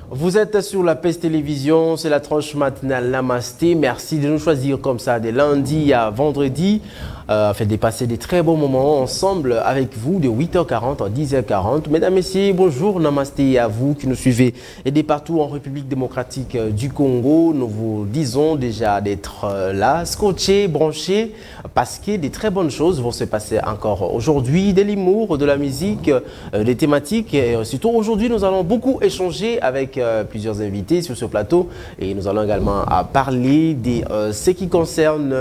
Vous êtes sur la PES Télévision, c'est la tranche matinale Namasté. Merci de nous choisir comme ça, de lundi à vendredi. Fait de passer des très bons moments ensemble avec vous de 8h40 à 10h40. Mesdames, Messieurs, bonjour, Namasté à vous qui nous suivez et de partout en République démocratique du Congo. Nous vous disons déjà d'être là, scotchés, branchés, parce que des très bonnes choses vont se passer encore aujourd'hui. De l'humour, de la musique, des thématiques. Et surtout aujourd'hui, nous allons beaucoup échanger avec plusieurs invités sur ce plateau. Et nous allons également parler de ce qui concerne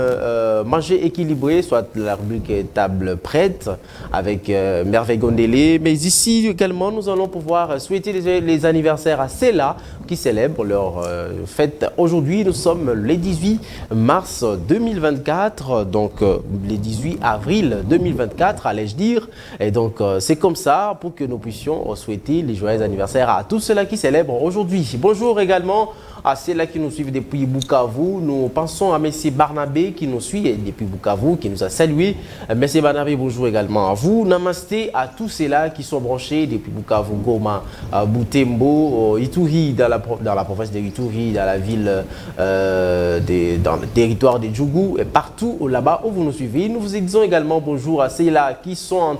manger équilibré, soit la rubrique table prête avec Merveille Gondélé. Mais ici également, nous allons pouvoir souhaiter les anniversaires à ceux-là qui célèbrent leur fête. Aujourd'hui, nous sommes le 18 mars 2024, donc le 18 avril 2024, allais-je dire. Et donc, c'est comme ça pour que nous puissions souhaiter les joyeux anniversaires à tous ceux-là qui célèbrent aujourd'hui. Bonjour également à ceux-là qui nous suivent depuis Bukavu. Nous pensons à M. Barnabé qui nous suit depuis Bukavu, qui nous a salué. M. Barnabé, bonjour également à vous. Namasté à tous ceux-là qui sont branchés depuis Bukavu, Goma, Butembo, Ituri, dans la province de Ituri, dans la ville, dans le territoire de Djougou, et partout là-bas où vous nous suivez. Nous vous disons également bonjour à ceux-là qui sont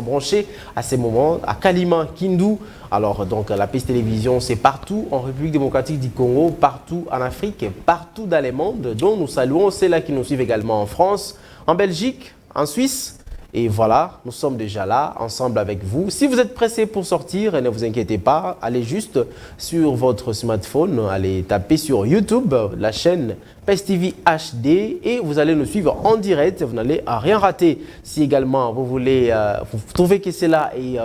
branchés à ces moments, à Kalima, Kindu. Alors, donc, la PES Télévision, c'est partout en République démocratique du Congo, partout en Afrique, partout dans le monde. Donc, nous saluons ceux-là qui nous suivent également en France, en Belgique, en Suisse. Et voilà, nous sommes déjà là, ensemble avec vous. Si vous êtes pressé pour sortir, ne vous inquiétez pas, allez juste sur votre smartphone, allez taper sur YouTube, la chaîne PES TV HD, et vous allez nous suivre en direct, vous n'allez rien rater. Si également vous voulez, vous trouvez que cela est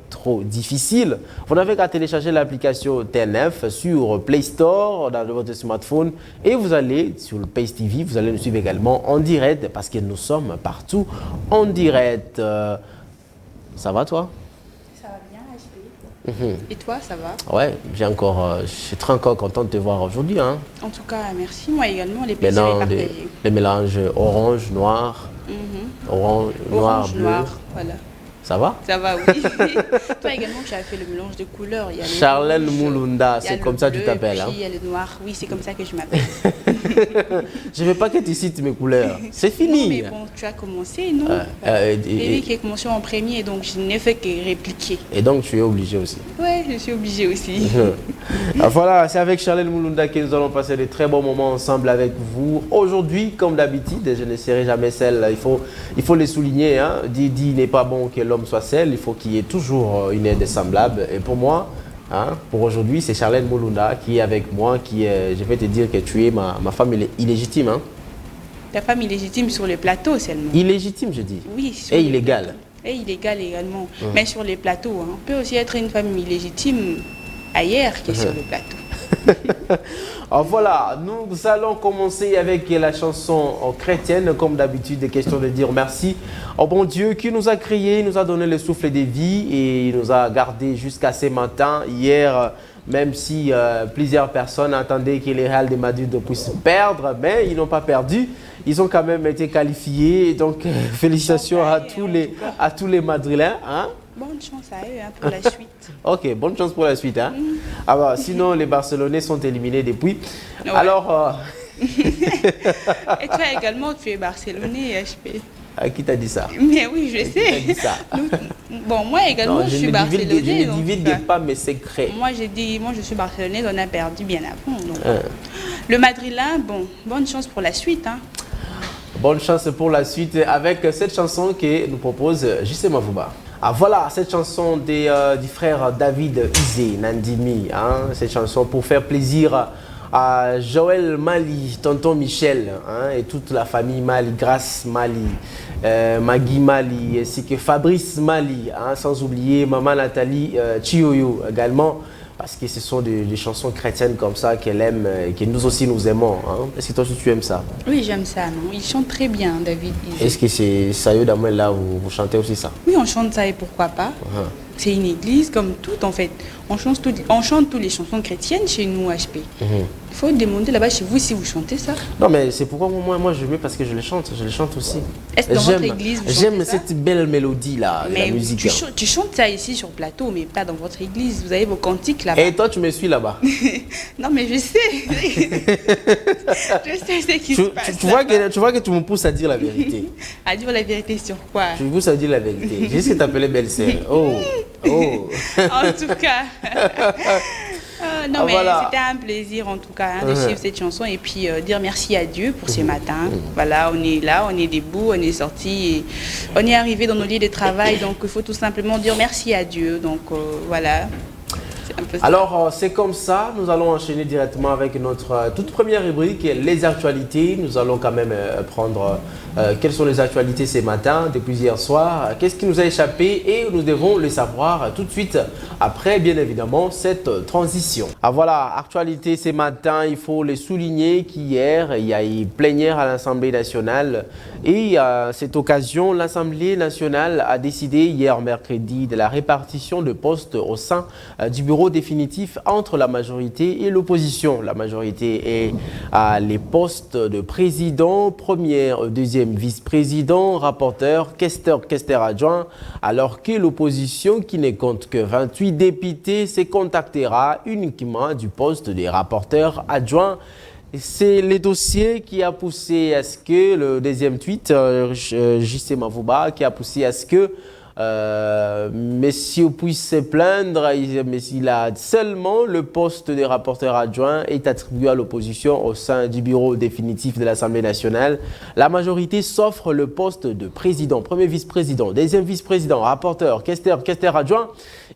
trop difficile, vous n'avez qu'à télécharger l'application TNF sur Play Store, dans votre smartphone, et vous allez sur le PES TV, vous allez nous suivre également en direct, parce que nous sommes partout en direct. Ça va toi? Ça va bien, HP. Et toi, ça va? Ouais, je suis très encore content de te voir aujourd'hui. Hein. En tout cas, merci. Moi également, les plaisirs est partagé. Les mélanges orange, noir, orange, noir, bleu. Noir, voilà. Ça va? Ça va, oui. Toi également, tu as fait le mélange de couleurs. Il y a Charlène Moulunda, c'est comme ça que tu t'appelles. Puis il y a le noir, oui, c'est comme ça que je m'appelle. Je ne veux pas que tu cites mes couleurs. C'est fini. Non, mais bon, tu as commencé, non? C'est lui qui a commencé en premier, donc je n'ai fait que répliquer. Et donc, tu es obligé aussi. Oui, je suis obligée aussi. Voilà, c'est avec Charlène Moulunda que nous allons passer de très bons moments ensemble avec vous. Aujourd'hui, comme d'habitude, je ne serai jamais seul. Il faut les souligner. Hein. Dit n'est pas bon que l'homme soit seul. Il faut qu'il y ait toujours une aide semblable. Et pour moi, hein, pour aujourd'hui, c'est Charlène Moulunda qui est avec moi. Je vais te dire que tu es ma femme illégitime. Hein. Ta femme illégitime sur le plateau seulement. Illégitime, je dis. Oui. Et illégale. Et illégale également. Mais sur les plateaux, hein. On peut aussi être une femme illégitime ailleurs que sur le plateau. Alors voilà, nous allons commencer avec la chanson chrétienne, comme d'habitude, question de dire merci au bon Dieu qui nous a créés, nous a donné le souffle de vie et nous a gardés jusqu'à ce matin. Hier, même si plusieurs personnes attendaient que les Real de Madrid puissent perdre, mais ils n'ont pas perdu. Ils ont quand même été qualifiés. Donc, félicitations à tous les Madrilènes. Hein? Bonne chance à eux hein, pour la suite. Ok, bonne chance pour la suite. Hein? Alors, sinon, les Barcelonais sont éliminés depuis. Ouais. Alors... Et toi également, tu es Barcelonais, HP. Qui t'a dit ça? Mais oui, je sais. Qui t'a dit ça? Bon, moi également, je suis Barcelonais. Je ne divulgue pas mes secrets. Moi, je suis Barcelonais, on a perdu bien avant. Donc. Le Madrilène, bon, bonne chance pour la suite. Hein. Bonne chance pour la suite avec cette chanson que nous propose J.C. Mavouba. Ah voilà, cette chanson du frère David Izé Nandimi, hein, cette chanson pour faire plaisir à Joël Mali, tonton Michel, hein, et toute la famille Mali, Grace Mali, Magui Mali, ainsi que Fabrice Mali, hein, sans oublier maman Nathalie Chioyo également, parce que ce sont des chansons chrétiennes comme ça qu'elle aime et que nous aussi nous aimons. Hein. Est-ce que toi aussi tu aimes ça? Oui, j'aime ça. Non, il chante très bien, David Izé. Est-ce que c'est sérieux d'amour là où vous chantez aussi ça? Oui, on chante ça et pourquoi pas. C'est une église comme tout en fait. on chante toutes les chansons chrétiennes chez nous, HP. Il faut demander là-bas chez vous si vous chantez ça. Non, mais c'est pourquoi moi je mets parce que je les chante aussi. Est-ce que dans votre église vous J'aime chantez ça? cette belle mélodie-là, de la musique. Tu chantes ça ici sur plateau, mais pas dans votre église. Vous avez vos cantiques là-bas. Et toi, tu me suis là-bas. Non, mais je sais. Je sais ce qui se passe. Tu vois que tu me pousses à dire la vérité. À dire la vérité sur quoi? Tu me pousses à dire la vérité. J'ai ce que t'appelais belle-sœur. Oh. En tout cas. Non, mais voilà. C'était un plaisir en tout cas de suivre cette chanson et puis dire merci à Dieu pour ce matin. Voilà, on est là, on est debout, on est sorti, et on est arrivé dans nos lieux de travail, donc il faut tout simplement dire merci à Dieu. Donc voilà. Alors, c'est comme ça, nous allons enchaîner directement avec notre toute première rubrique, les actualités. Nous allons quand même prendre quelles sont les actualités ce matin, depuis hier soir, qu'est-ce qui nous a échappé et nous devons le savoir tout de suite après, bien évidemment, cette transition. Ah voilà, actualité ce matin, il faut le souligner qu'hier, il y a eu plénière à l'Assemblée nationale et à cette occasion, l'Assemblée nationale a décidé hier mercredi de la répartition de postes au sein du bureau définitif entre la majorité et l'opposition. La majorité est à les postes de président, premier, deuxième vice-président, rapporteur, questeur adjoint, alors que l'opposition, qui ne compte que 28 députés, se contactera uniquement du poste des rapporteurs adjoints. C'est le dossier qui a poussé à ce que, le deuxième tweet, J.C. Mavouba, qui a poussé à ce que Messieurs puisse se plaindre, mais il a seulement le poste des rapporteurs adjoints est attribué à l'opposition au sein du bureau définitif de l'Assemblée nationale. La majorité s'offre le poste de président, premier vice-président, deuxième vice-président, rapporteur, questeur adjoint.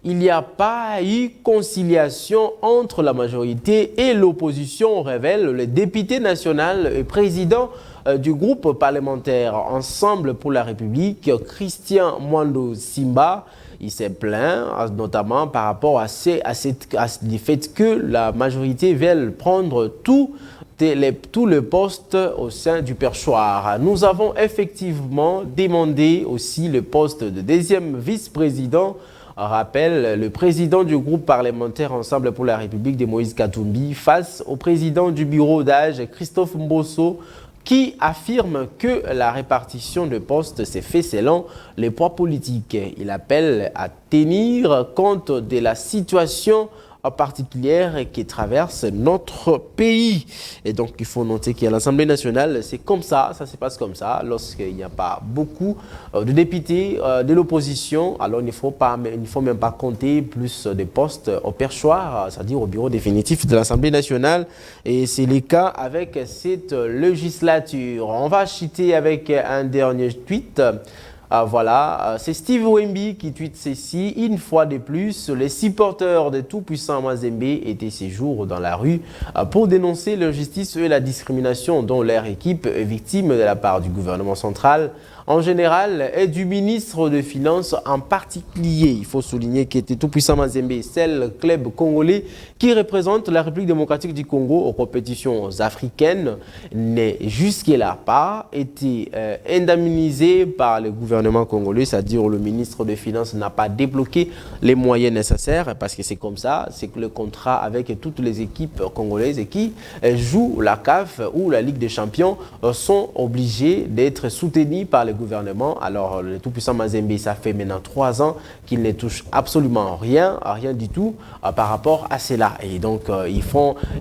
Il n'y a pas eu conciliation entre la majorité et l'opposition, révèle le député national et président du groupe parlementaire Ensemble pour la République, Christian Mwando Simba. Il s'est plaint, notamment par rapport à le fait que la majorité veut prendre tout le poste au sein du perchoir. Nous avons effectivement demandé aussi le poste de deuxième vice-président. Rappelle le président du groupe parlementaire Ensemble pour la République de Moïse Katumbi face au président du bureau d'âge Christophe Mbosso, qui affirme que la répartition de postes s'est faite selon les poids politiques. Il appelle à tenir compte de la situation particulière qui traverse notre pays. Et donc, il faut noter qu'à l'Assemblée nationale, c'est comme ça se passe comme ça. Lorsqu'il n'y a pas beaucoup de députés de l'opposition, alors il ne faut même pas compter plus de postes au perchoir, c'est-à-dire au bureau définitif de l'Assemblée nationale. Et c'est le cas avec cette législature. On va chuter avec un dernier tweet. Voilà, c'est Steve Wemby qui tweet ceci. Une fois de plus, les supporters de tout-puissant Mazembe étaient ces jours dans la rue pour dénoncer l'injustice et la discrimination dont leur équipe est victime de la part du gouvernement central en général et du ministre des Finances en particulier. Il faut souligner qu'était tout-puissant Mazembe, c'est le club congolais qui représente la République démocratique du Congo aux compétitions africaines, n'est jusque-là pas été indemnisé par le gouvernement congolais, c'est-à-dire le ministre des Finances n'a pas débloqué les moyens nécessaires parce que c'est comme ça, c'est que le contrat avec toutes les équipes congolaises qui jouent la CAF ou la Ligue des Champions sont obligés d'être soutenus par le gouvernement. Alors le tout-puissant Mazembe, ça fait maintenant 3 ans qu'il ne touche absolument rien du tout par rapport à cela. Et donc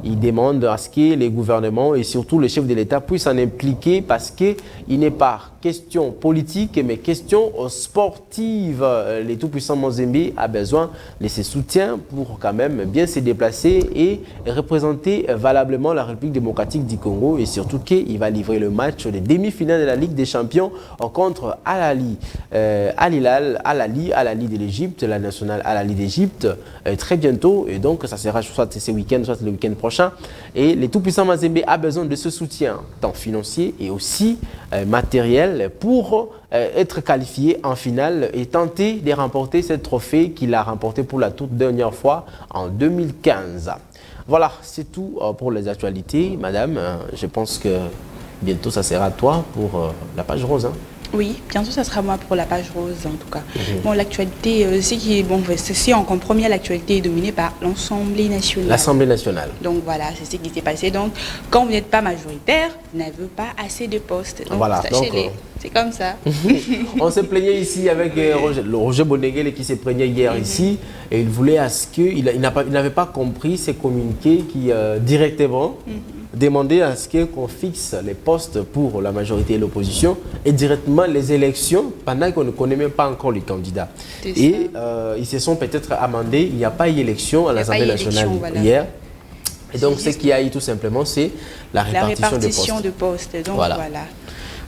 ils demandent à ce que les gouvernements et surtout le chef de l'État puissent s'en impliquer parce qu'il n'est pas question politique mais question sportive. Les tout-puissants Mazembe a besoin de ses soutiens pour quand même bien se déplacer et représenter valablement la République démocratique du Congo et surtout qu'il va livrer le match des demi-finales de la Ligue des Champions contre Al-Ali de l'Égypte, la nationale Al-Ali d'Égypte, très bientôt. Et donc, ça sera soit ce week-end, soit le week-end prochain. Et les tout-puissants Mazembe a besoin de ce soutien, tant financier et aussi matériel, pour être qualifié en finale et tenter de remporter ce trophée qu'il a remporté pour la toute dernière fois en 2015. Voilà, c'est tout pour les actualités. Madame, je pense que bientôt, ça sera à toi pour la page rose. Hein. Oui, bientôt ça sera moi pour la page rose en tout cas. Bon, l'actualité, c'est qui est bon, c'est en premier, l'actualité est dominée par l'Assemblée nationale. L'Assemblée nationale. Donc voilà, c'est ce qui s'est passé. Donc quand vous n'êtes pas majoritaire, vous n'avez pas assez de postes. Donc voilà, sachez-les, c'est comme ça. On s'est plaigné ici avec Roger Bonneguel qui s'est plaigné hier ici et il voulait à ce qu'il n'avait pas compris ces communiqués qui directement demandaient à ce qu'on fixe les postes pour la majorité et l'opposition et directement les élections pendant qu'on ne connaît même pas encore les candidats. Et ils se sont peut-être amendés, il n'y a pas eu élection à l'Assemblée nationale hier. Et donc ce qu'il y a eu tout simplement, c'est la répartition de postes. Donc voilà.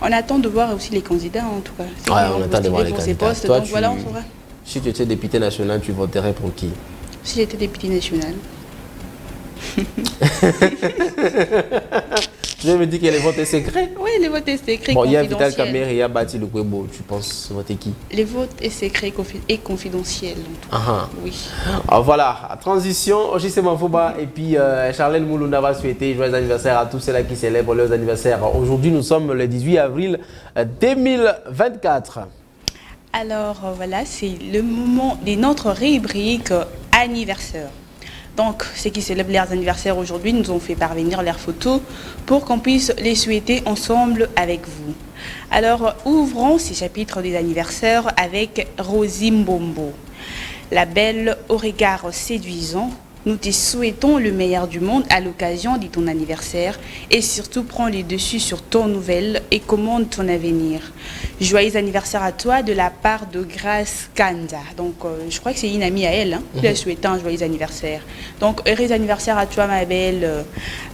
On attend de voir aussi les candidats en tout cas. Ouais, on attend de voir les candidats. Postes, toi, donc voilà, on saura. Si tu étais député national, tu voterais pour qui? Si j'étais député national. Tu veux me dire que les votes est secret? Oui, les votes est secret. Bon, il y a Vital Kamerhe, il y a Bati Lukwebo. Tu penses voter qui? Les votes est secret et confidentiel. Oui. Alors voilà, transition, Oshise Mafouba et puis Charlène Moulouna va souhaiter joyeux anniversaire à tous ceux-là qui célèbrent leurs anniversaires. Aujourd'hui, nous sommes le 18 avril 2024. Alors voilà, c'est le moment de notre rubrique anniversaire. Donc, ceux qui célèbrent leurs anniversaires aujourd'hui nous ont fait parvenir leurs photos pour qu'on puisse les souhaiter ensemble avec vous. Alors, ouvrons ces chapitres des anniversaires avec Rosie Mbombo. La belle au regard séduisant, nous te souhaitons le meilleur du monde à l'occasion de ton anniversaire et surtout prends les dessus sur ton nouvelle et commande ton avenir. Joyeux anniversaire à toi de la part de Grace Kanda. Donc, je crois que c'est une amie à elle qui lui a souhaité un joyeux anniversaire. Donc, heureux anniversaire à toi, ma belle,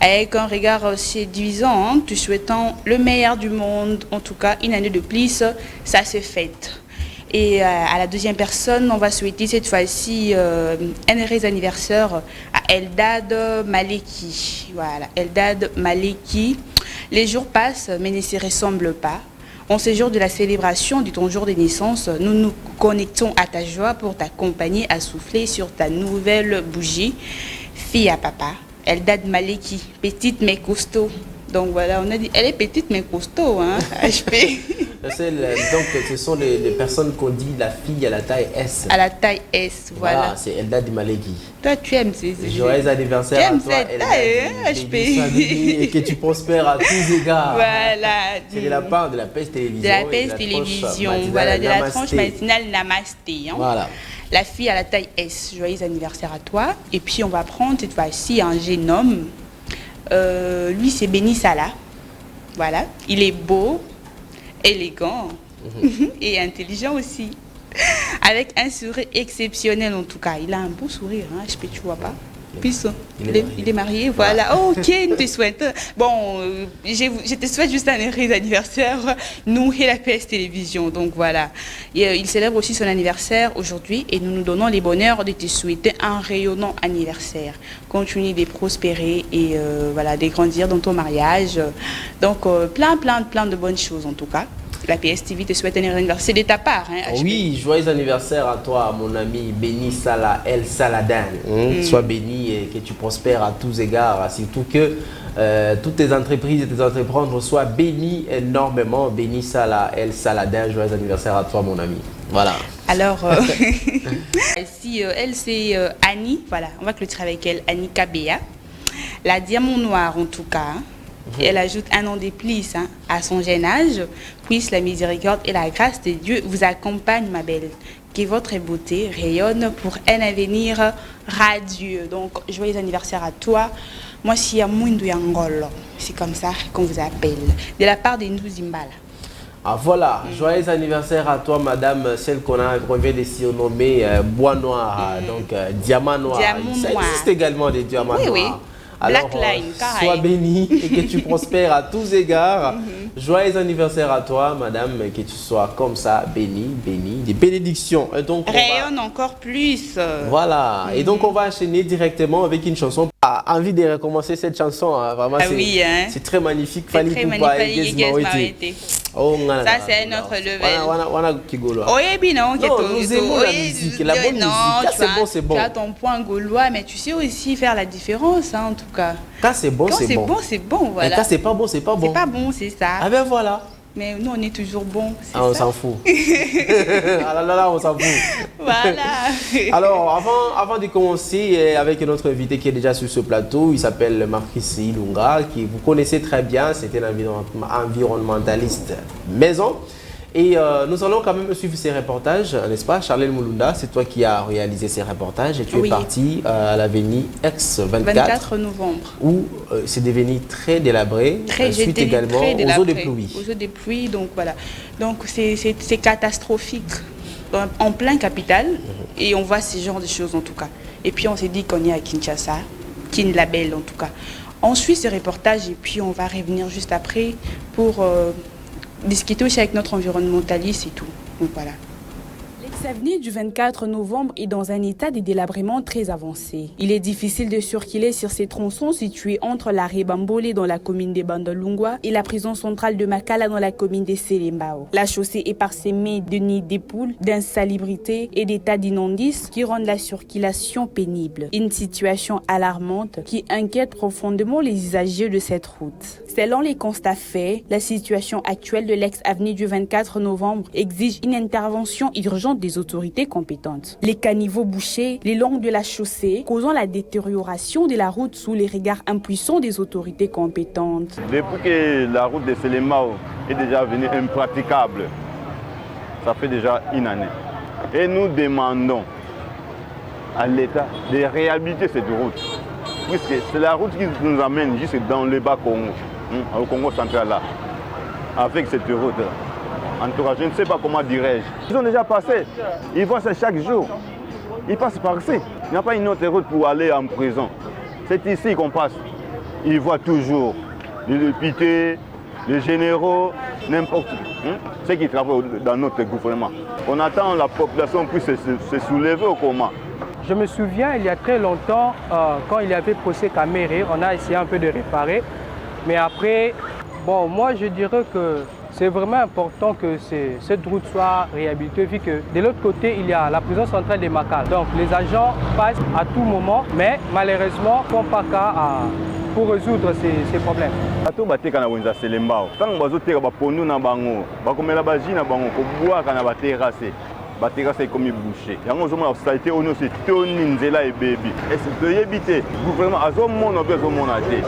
avec un regard séduisant, te souhaitant le meilleur du monde. En tout cas, une année de plus, ça se fête. Et à la deuxième personne, on va souhaiter cette fois-ci un heureux anniversaire à Eldad Maleki. Voilà, Eldad Maleki. Les jours passent, mais ne se ressemblent pas. En ce jour de la célébration de ton jour de naissance, nous nous connectons à ta joie pour t'accompagner à souffler sur ta nouvelle bougie. Fille à papa, Eldad Maleki, petite mais costaud. Donc voilà, on a dit, elle est petite mais costaud, hein, HP. Donc ce sont les personnes qu'on dit la fille à la taille S. À la taille S, voilà. C'est Eldad Maleki. Toi, tu aimes ces... Joyeux anniversaire à toi, Eldad, HP. Et que tu prospères à tous égards. Voilà. C'est de la part de la PES Télévision. De la PES Télévision, voilà, de la tranche matinale Namasté. Hein. Voilà. La fille à la taille S, joyeux anniversaire à toi. Et puis, on va prendre cette fois-ci un jeune homme. Lui, c'est Béni Salah. Voilà. Il est beau, élégant et intelligent aussi. Avec un sourire exceptionnel en tout cas. Il a un beau sourire, hein, je peux, tu vois pas. Puis, il est marié, voilà. Oh, ok, nous te souhaite. Bon, je te souhaite juste un heureux anniversaire, nous et la PS Télévision. Donc voilà. Et, il célèbre aussi son anniversaire aujourd'hui et nous nous donnons les bonheurs de te souhaiter un rayonnant anniversaire. Continue de prospérer et voilà, de grandir dans ton mariage. Donc plein de bonnes choses en tout cas. La PS TV te souhaite un anniversaire. C'est de ta part. Hein, oui, joyeux anniversaire à toi, mon ami Béni Salah El Saladan. Sois béni et que tu prospères à tous égards. Surtout que toutes tes entreprises et tes entrepreneurs soient bénis énormément. Béni Salah El Saladan. Joyeux anniversaire à toi, mon ami. Voilà. Alors, si elle, c'est Annie. Voilà, on va clôturer avec elle. Annie Kabea. La diamant noire, en tout cas. Et elle ajoute un an de plus à son jeune âge. Puisse la miséricorde et la grâce de Dieu vous accompagnent, ma belle. Que votre beauté rayonne pour un avenir radieux. Donc, joyeux anniversaire à toi. Moi, c'est Amundu Yangolo. C'est comme ça qu'on vous appelle. De la part de nous Zimbala. Ah voilà, joyeux anniversaire à toi, madame, celle qu'on vient de surnommer Bois Noir, donc Diamant Noir. Ça existe également des diamants noirs. Oui. Alors, sois béni et que tu prospères à tous égards. Joyeux anniversaire à toi, madame, que tu sois comme ça, béni, des bénédictions. Et donc, rayonne encore plus. Voilà, et donc on va enchaîner directement avec une chanson. Envie de recommencer cette chanson, hein. Vraiment, c'est très magnifique. Fali Poupa et oh, ça, c'est notre level. Nous aimons la musique, la bonne musique. Quand c'est bon. Tu as ton point gaulois, mais tu sais aussi faire la différence, hein, en tout cas. Quand c'est bon, c'est bon. C'est bon, voilà. Et quand c'est pas bon, c'est pas bon. C'est pas bon, c'est ça. Ah ben voilà. Mais nous, on est toujours bons. Ah, on s'en fout. Ah là là là, on s'en fout. Voilà. Alors, avant de commencer avec notre invité qui est déjà sur ce plateau, il s'appelle Marquis Ilunga, qui vous connaissez très bien, c'est un environnementaliste maison. Et nous allons quand même suivre ces reportages, n'est-ce pas? Charlène Mulunda, c'est toi qui as réalisé ces reportages et tu es parti à l'avenue X24. 24 novembre. Où c'est devenu très délabré, suite également aux eaux de pluie. Aux eaux de pluie, donc voilà. Donc c'est catastrophique en plein capital et on voit ce genre de choses en tout cas. Et puis on s'est dit qu'on est à Kinshasa, Kinlabel en tout cas. On suit ces reportages et puis on va revenir juste après pour... discuter aussi avec notre environnementaliste et tout. Donc voilà. L'ex-avenue du 24 novembre est dans un état de délabrement très avancé. Il est difficile de circuler sur ces tronçons situés entre l'arrêt Bambole dans la commune de Bandalungwa et la prison centrale de Makala dans la commune de Selembao. La chaussée est parsemée de nids de poules, d'insalubrité et d'états d'inondices qui rendent la circulation pénible. Une situation alarmante qui inquiète profondément les usagers de cette route. Selon les constats faits, la situation actuelle de l'ex-avenue du 24 novembre exige une intervention urgente des autorités compétentes. Les caniveaux bouchés, les longs de la chaussée, causant la détérioration de la route sous les regards impuissants des autorités compétentes. Depuis que la route de Selembao est déjà devenue impraticable, ça fait déjà une année. Et nous demandons à l'État de réhabiliter cette route, puisque c'est la route qui nous amène juste dans le bas Congo, au Congo central là, avec cette route-là. En tout cas, je ne sais pas comment dirais-je. Ils ont déjà passé, ils voient ça chaque jour. Ils passent par ici. Il n'y a pas une autre route pour aller en prison. C'est ici qu'on passe. Ils voient toujours les députés, les généraux, n'importe qui. Ceux qui travaillent dans notre gouvernement. On attend la population puisse se soulever au comment. Je me souviens, il y a très longtemps, quand il y avait procès Caméré, on a essayé un peu de réparer. Mais après, bon, moi je dirais que c'est vraiment important que cette route soit réhabilitée, vu que de l'autre côté, il y a la prison centrale de Makala. Donc les agents passent à tout moment, mais malheureusement, ne font pas cas pour résoudre ces problèmes. Bato bateka na wenza Selembao. Tant bazoteka ba pondu na bango, bakomela ba jus na bango ko boaka na ba terrasse. Ba terrasse comme bouché. Yango zo mona société ono c'est toni nzela e baby. Est-ce que yebite gouvernement azomona bezomona te.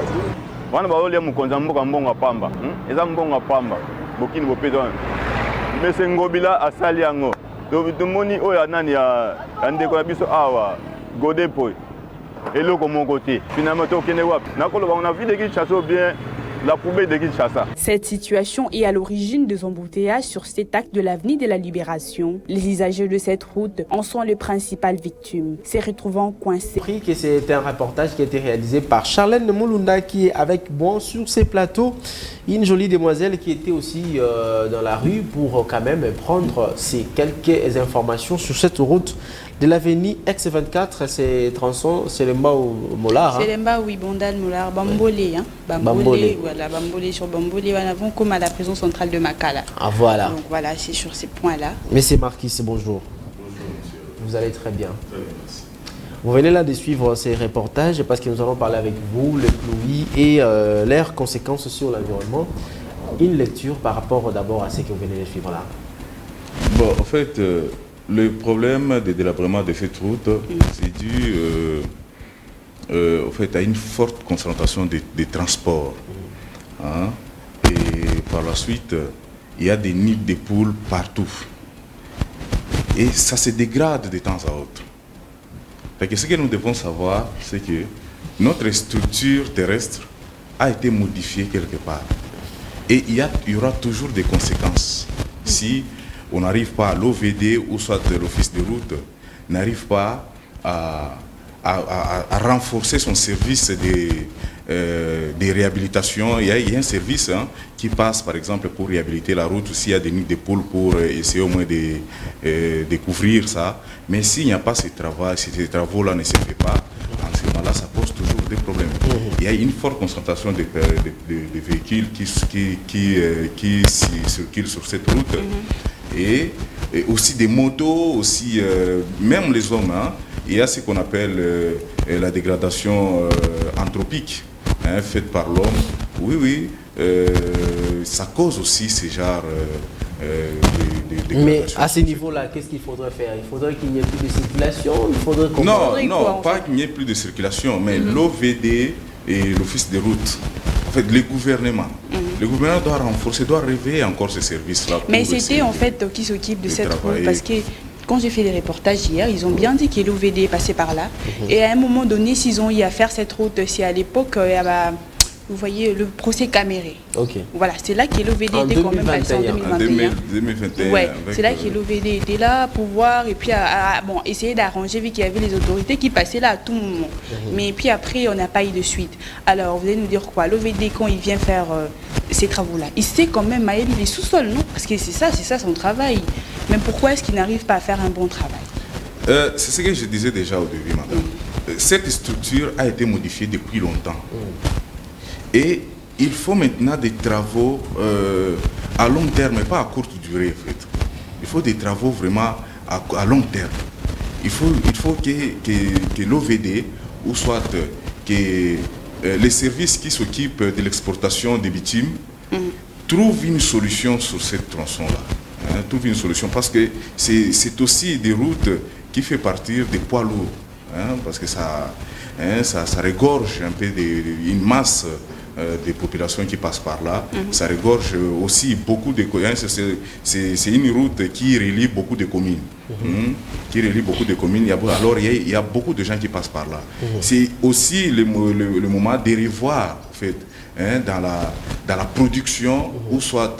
Wana ba olia mukonza mboka mbonga pamba. Eza mbonga pamba. Bokini bopedo. Mais c'est ngobila asali yango. To moni oya nani ya ndeko na biso awa Godepo. Eloko moko te. Finalement tokende wapi? Nakoloba on a vu de Kinshasa bien la poubelle de Kinshasa. Cette situation est à l'origine des embouteillages sur cet acte de l'avenue de la Libération. Les usagers de cette route en sont les principales victimes, se retrouvant coincés. Que c'est un reportage qui a été réalisé par Charlène Mulunda qui est avec moi sur ces plateaux. Une jolie demoiselle qui était aussi dans la rue pour quand même prendre ces quelques informations sur cette route de l'avenue X24, c'est tronçon Selembao Molar. Selembao, oui, Bondal Molar, Bambolé. Hein. Bambolé, voilà, Bambolé sur Bambolé, on avons comme à la prison centrale de Makala. Ah voilà. Donc voilà, c'est sur ces points-là. Monsieur Marquis, bonjour. Bonjour monsieur. Vous allez très bien. Très bien, merci. Vous venez là de suivre ces reportages parce que nous allons parler avec vous, le pluie et leurs conséquences sur l'environnement. Une lecture par rapport d'abord à ce que vous venez de suivre là. Bon, en fait, le problème de délabrement de cette route, c'est dû en fait, à une forte concentration des transports. Hein? Et par la suite, il y a des nids de poules partout. Et ça se dégrade de temps à autre. Donc, ce que nous devons savoir, c'est que notre structure terrestre a été modifiée quelque part. Et il y aura toujours des conséquences. Si on n'arrive pas à l'OVD ou soit l'office de route, n'arrive pas à renforcer son service de réhabilitation. Il y a un service qui passe par exemple pour réhabiliter la route, s'il y a des nids de poules pour essayer au moins de couvrir ça. Mais s'il n'y a pas ces travaux-là ne se fait pas, en ce moment-là, ça pose toujours des problèmes. Il y a une forte concentration de véhicules qui circulent sur cette route. Et aussi des motos, aussi, même les hommes, il y a ce qu'on appelle la dégradation anthropique faite par l'homme. Oui, ça cause aussi ces genres de Mais à ce niveau-là, qu'est-ce qu'il faudrait faire? Il faudrait qu'il n'y ait plus de circulation? Il faudrait Non, pas qu'il n'y ait plus de circulation, mais l'OVD et l'Office des routes, en fait, les gouvernements doit renforcer, doit réveiller encore ces services-là. Mais c'était en fait qui s'occupe de cette route, parce que quand j'ai fait les reportages hier, ils ont bien dit que l'OVD est passé par là. Et à un moment donné, s'ils ont eu à faire cette route, c'est à l'époque, vous voyez, le procès Caméré. Voilà, c'est là que l'OVD était quand même passé en 2021. Ouais, c'est là que l'OVD était là pour voir et puis bon, essayer d'arranger vu qu'il y avait les autorités qui passaient là à tout moment. Mais puis après, on n'a pas eu de suite. Alors, vous allez nous dire quoi? L'OVD, quand il vient faire ces travaux-là, il sait quand même mailler les sous-sols, non? Parce que c'est ça son travail. Mais pourquoi est-ce qu'il n'arrive pas à faire un bon travail? C'est ce que je disais déjà au début, madame. Cette structure a été modifiée depuis longtemps. Et il faut maintenant des travaux à long terme, et pas à courte durée, en fait. Il faut des travaux vraiment à long terme. Il faut que l'OVD, ou soit que les services qui s'occupent de l'exportation des bitumes, trouvent une solution sur cette tronçon-là. Trouve une solution, parce que c'est aussi des routes qui fait partir des poids lourds. Parce que ça regorge un peu une masse des populations qui passent par là. Ça regorge aussi beaucoup de communes. C'est une route qui relie beaucoup de communes. Qui relie beaucoup de communes. Alors il y a beaucoup de gens qui passent par là. C'est aussi le moment de revoir, en fait, dans la production, ou soit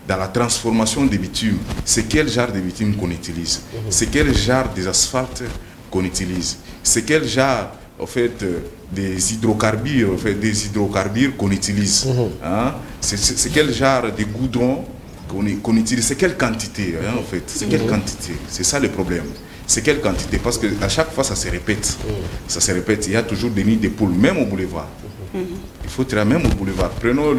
dans la transformation des bitumes. C'est quel genre de bitume qu'on utilise? C'est quel genre des asphaltes qu'on utilise? C'est quel genre, en fait, des hydrocarbures, qu'on utilise? C'est quel genre de goudron qu'on utilise? C'est quelle quantité, en fait? C'est quelle quantité? C'est ça le problème. C'est quelle quantité? Parce qu'à chaque fois, ça se répète. Ça se répète. Il y a toujours des nids de poules, même au boulevard. Il faut tirer même au boulevard. Prenons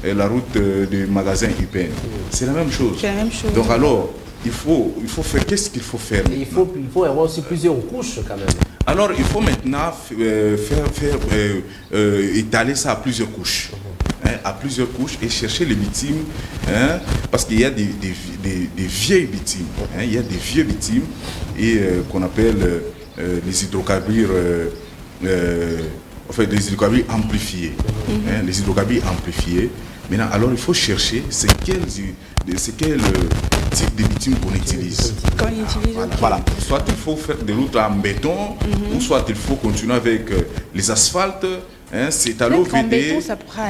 la route du magasin UPN. C'est la même chose. Donc alors, il faut faire. Qu'est-ce qu'il faut faire? Il faut avoir aussi plusieurs couches quand même. Alors, il faut maintenant étaler ça à plusieurs couches. À plusieurs couches, et chercher les bitumes. Parce qu'il y a des vieilles bitumes. Il y a des vieux bitumes et qu'on appelle les hydrocarbures. En fait, des hydrocarbures amplifiés. Les hydrocarbures amplifiés. Maintenant, alors il faut chercher c'est quel type de bitume qu'on utilise. Voilà. Soit il faut faire des routes en béton, ou soit il faut continuer avec les asphaltes. C'est à l'OVD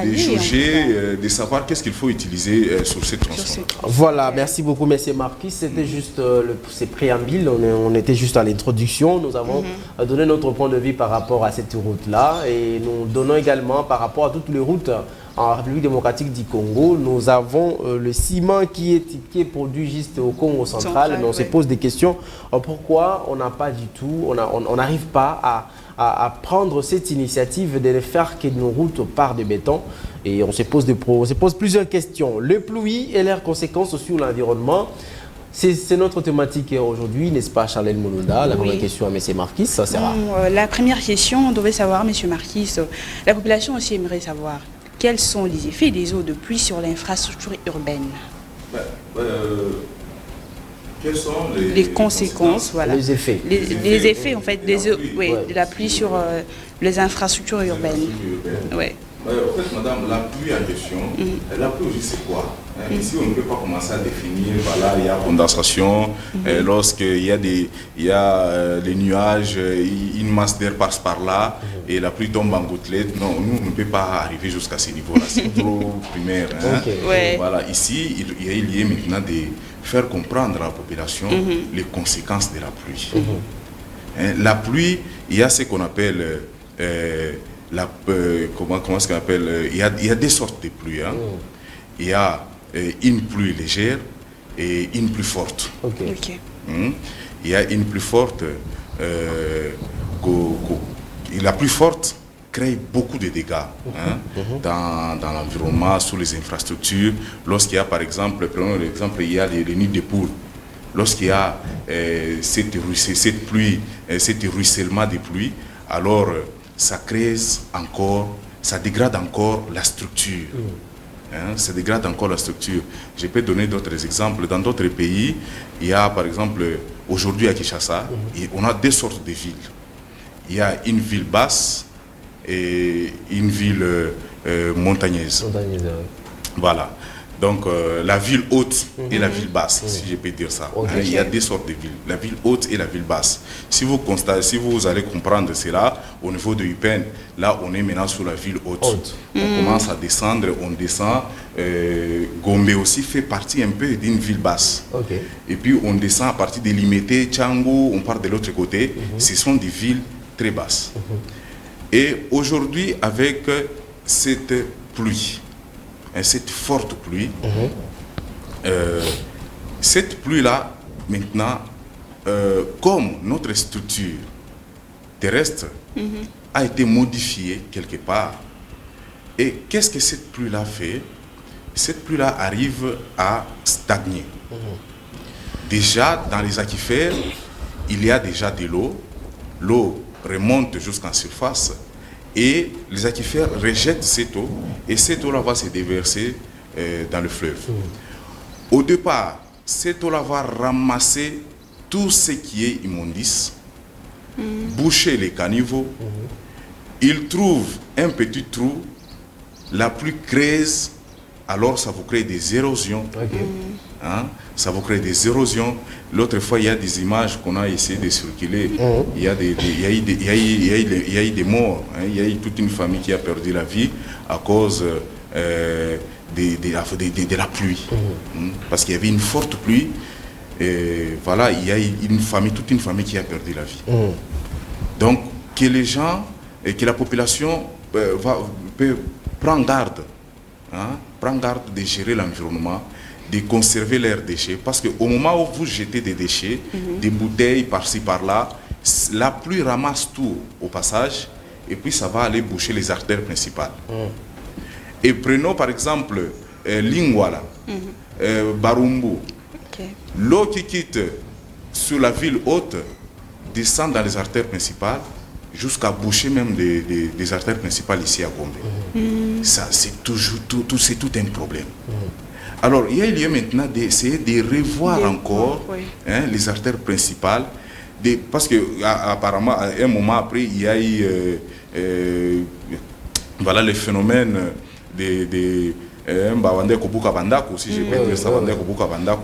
de juger, de savoir qu'est-ce qu'il faut utiliser sur ces tronçons. Voilà, merci beaucoup, M. Marquis. C'était juste ces préambules. On était juste à l'introduction. Nous avons donné notre point de vue par rapport à cette route-là. Et nous donnons également par rapport à toutes les routes en République démocratique du Congo. Nous avons le ciment qui est produit juste au Congo central. Mais on se pose des questions. Pourquoi on n'a pas du tout, on n'arrive pas à prendre cette initiative de faire que nos routes partent de béton? Et on se pose plusieurs questions. Le pluie et leurs conséquences sur l'environnement. C'est notre thématique aujourd'hui, n'est-ce pas, Charlène Molunda? La première question à M. Marquis, ça sera. La première question, on devait savoir, M. Marquis, la population aussi aimerait savoir quels sont les effets des eaux de pluie sur l'infrastructure urbaine. Quelles sont les conséquences, voilà. Les effets. Les effets, en fait, de la pluie sur les infrastructures urbaines. En fait, madame, la pluie en question, la pluie, c'est quoi? Ici, on ne peut pas commencer à définir, voilà, il y a condensation, lorsqu'il y a les nuages, une masse d'air passe par là, et la pluie tombe en gouttelettes. Non, nous, on ne peut pas arriver jusqu'à ce niveau-là, c'est trop primaire. Voilà, ici, il y a maintenant de faire comprendre à la population les conséquences de la pluie. La pluie, il y a ce qu'on appelle... comment est-ce qu'on appelle, il y a des sortes de pluies. Il y a une pluie légère et une pluie forte. Il y a une pluie forte. La pluie forte crée beaucoup de dégâts dans l'environnement, sur les infrastructures. Lorsqu'il y a, par exemple, prenons l'exemple, il y a les nids de poules. Lorsqu'il y a cette pluie, cet ruissellement des pluies, alors ça crée encore, ça dégrade encore la structure. hein, ça dégrade encore la structure. Je peux donner d'autres exemples. Dans d'autres pays, il y a par exemple, aujourd'hui à Kinshasa, on a deux sortes de villes. Il y a une ville basse et une ville montagneuse. Voilà. Donc la ville haute et la ville basse, si je peux dire ça. Okay. Il y a deux sortes de villes, la ville haute et la ville basse. Si vous constatez, si vous allez comprendre cela, au niveau de UPN, là on est maintenant sur la ville haute. On commence à descendre, on descend. Gombe aussi fait partie un peu d'une ville basse. Okay. Et puis on descend à partir de Limete, Tchango, on part de l'autre côté. Ce sont des villes très basses. Et aujourd'hui, avec cette pluie, cette forte pluie, cette pluie-là, maintenant, comme notre structure terrestre a été modifiée quelque part, et qu'est-ce que cette pluie-là fait? Cette pluie-là arrive à stagner. Déjà, dans les aquifères, il y a déjà de l'eau. L'eau remonte jusqu'en surface. Et les aquifères rejettent cette eau et cette eau-là va se déverser dans le fleuve. Au départ, cette eau-là va ramasser tout ce qui est immondice, boucher les caniveaux. Il trouve un petit trou, la pluie creuse, alors ça vous crée des érosions. Hein? Ça vous crée des érosions. L'autre fois, il y a des images qu'on a essayé de circuler. Il y a eu des morts. Hein? Il y a eu toute une famille qui a perdu la vie à cause de la pluie. Parce qu'il y avait une forte pluie. Et voilà, il y a eu toute une famille qui a perdu la vie. Donc, que les gens et que la population peut prendre garde. Hein? Prendre garde de gérer l'environnement, de conserver leurs déchets, parce qu'au moment où vous jetez des déchets, des bouteilles par-ci par-là, la pluie ramasse tout au passage et puis ça va aller boucher les artères principales. Et prenons par exemple Lingwala, Barumbu. L'eau qui quitte sur la ville haute descend dans les artères principales jusqu'à boucher même des artères principales ici à Gombe. Ça, c'est tout un problème. Alors, il y a lieu maintenant d'essayer de revoir encore les artères principales, parce qu'apparemment, à un moment après, il y a eu voilà, le phénomène de si je peux dire ça,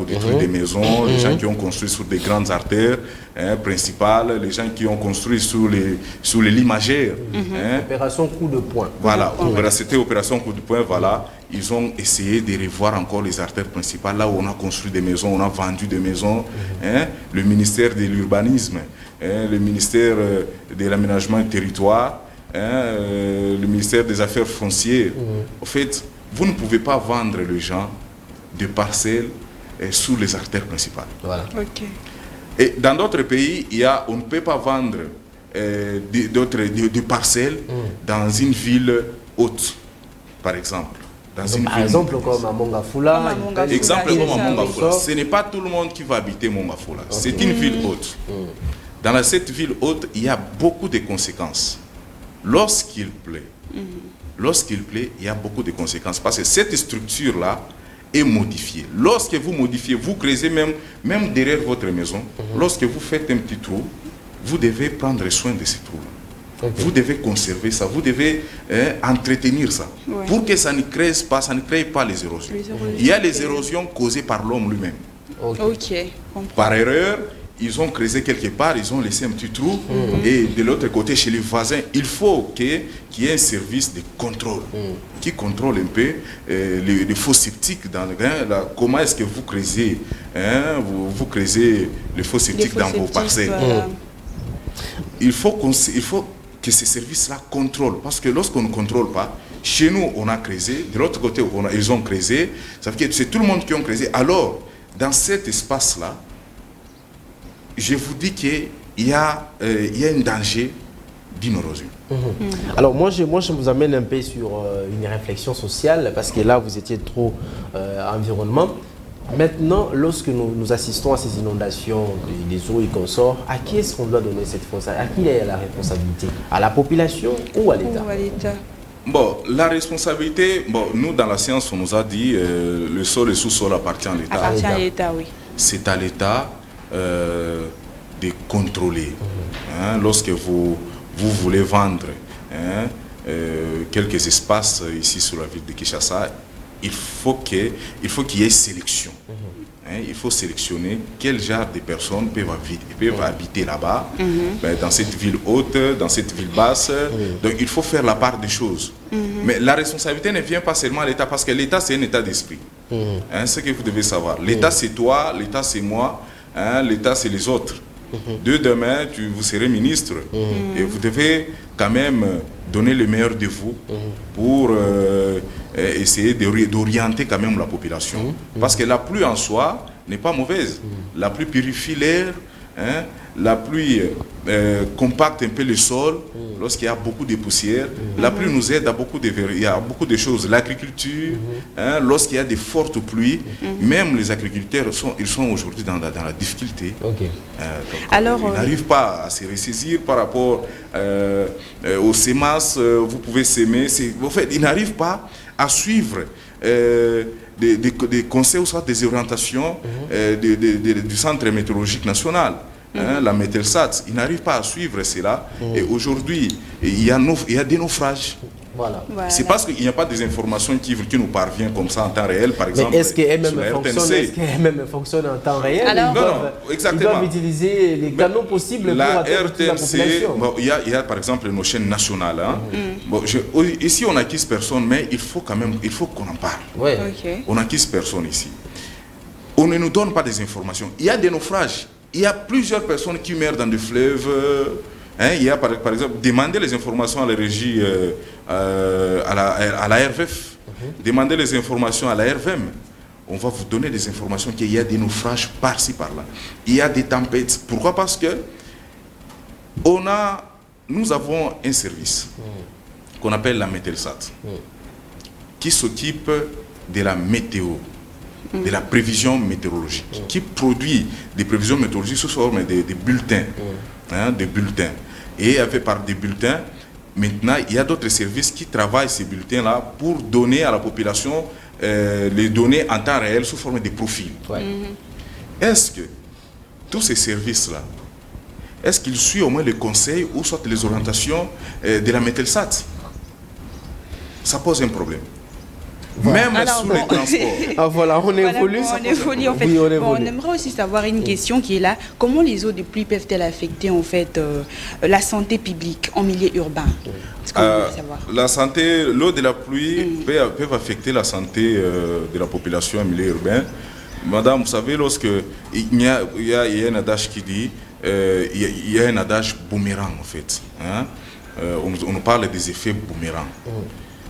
détruire des maisons, les gens qui ont construit sur des grandes artères principales, les gens qui ont construit sur les limagères. Opération coup de poing. Voilà, c'était opération coup de poing, voilà. Ils ont essayé de revoir encore les artères principales, là où on a construit des maisons, on a vendu des maisons. Le ministère de l'urbanisme, le ministère de l'aménagement du territoire, le ministère des affaires foncières. En fait, vous ne pouvez pas vendre les gens de parcelles sous les artères principales. Voilà. Et dans d'autres pays, on ne peut pas vendre des parcelles dans une ville haute, par exemple. Par exemple, comme à Mongafula. Exemple comme à Mongafula. Ce n'est pas tout le monde qui va habiter Mongafula. C'est une ville haute. Dans cette ville haute, il y a beaucoup de conséquences. Lorsqu'il pleut, il y a beaucoup de conséquences parce que cette structure-là est modifiée. Lorsque vous modifiez, vous creusez même derrière votre maison, lorsque vous faites un petit trou, vous devez prendre soin de ce trou-là. Vous devez conserver ça, vous devez entretenir ça pour que ça ne creuse pas, ça ne crée pas les érosions. Il y a les érosions causées par l'homme lui-même. Par erreur, ils ont creusé quelque part, ils ont laissé un petit trou. Et de l'autre côté, chez les voisins, il faut qu'il y ait un service de contrôle qui contrôle un peu les faux septiques dans le grain. Comment est-ce que vous creusez, vous creusez les faux septiques dans vos parcelles. Il faut que ces services-là contrôlent. Parce que lorsqu'on ne contrôle pas, chez nous, on a creusé, de l'autre côté, ils ont creusé. Ça veut dire que c'est tout le monde qui a creusé. Alors, dans cet espace-là, je vous dis qu'il y a un danger d'inérosion. Alors moi je vous amène un peu sur une réflexion sociale, parce que là vous étiez trop environnement. Maintenant, lorsque nous assistons à ces inondations des eaux et consorts, à qui est-ce qu'on doit donner cette responsabilité? À qui est la responsabilité? À la population ou à l'État? Bon, la responsabilité, bon, nous dans la science, on nous a dit le sol et sous-sol appartient à l'État. Appartient à l'État, oui. C'est à l'État de contrôler. Hein, lorsque vous voulez vendre quelques espaces ici sur la ville de Kinshasa, il faut qu'il y ait sélection. Hein, il faut sélectionner quel genre de personnes peuvent habiter là-bas, dans cette ville haute, dans cette ville basse. Donc il faut faire la part des choses. Mais la responsabilité ne vient pas seulement à l'État, parce que l'État c'est un état d'esprit. Hein, ce que vous devez savoir. L'État c'est toi, l'État c'est moi, hein, l'État c'est les autres. Demain, vous serez ministre et vous devez quand même donner le meilleur de vous pour essayer d'orienter quand même la population. Parce que la pluie en soi n'est pas mauvaise. La pluie purifie l'air, hein, la pluie compacte un peu le sol lorsqu'il y a beaucoup de poussière. La pluie nous aide à beaucoup de choses. L'agriculture, hein, lorsqu'il y a de fortes pluies, même les agriculteurs ils sont aujourd'hui dans la difficulté. Alors, ils n'arrivent pas à se ressaisir par rapport aux semences. Vous pouvez s'aimer. En fait, ils n'arrivent pas à suivre des conseils ou soit des orientations du Centre météorologique national. Hein, la Mételsat, ils n'arrivent pas à suivre cela. Et aujourd'hui, il y a des naufrages. Voilà. C'est parce qu'il n'y a pas des informations qui nous parviennent comme ça en temps réel, par exemple. Mais est-ce qu'elle-même fonctionne en temps réel? Alors, ils doivent utiliser les canaux possibles pour atteindre toute la population. Bon, il y a par exemple nos chaînes nationales. Hein. Bon, ici, on n'acquise personne, mais il faut qu'on en parle. Ouais. On n'acquise personne ici. On ne nous donne pas des informations. Il y a des naufrages. Il y a plusieurs personnes qui meurent dans des fleuves. Hein, il y a par exemple, demander les informations à la régie, à la RVF, demander les informations à la RVM. On va vous donner des informations qu'il y a des naufrages par-ci, par-là. Il y a des tempêtes. Pourquoi? Parce que nous avons un service qu'on appelle la Mételsat, qui s'occupe de la météo, de la prévision météorologique, qui produit des prévisions météorologiques sous forme de bulletins. Hein, des bulletins. Et fait par des bulletins, maintenant, il y a d'autres services qui travaillent ces bulletins-là pour donner à la population les données en temps réel sous forme de profils. Est-ce que tous ces services-là, est-ce qu'ils suivent au moins les conseils ou soit les orientations de la Mételsat? Ça pose un problème. Même sur les transports. Voilà, on évolue. On évolue en fait. Oui, on aimerait aussi savoir une question qui est là. Comment les eaux de pluie peuvent-elles affecter en fait la santé publique en milieu urbain? Est-ce qu'on peut savoir? La santé, l'eau de la pluie peut affecter la santé de la population en milieu urbain. Madame, vous savez, lorsque il y a un adage qui dit, il y a un adage boomerang en fait. Hein? On nous parle des effets boomerang.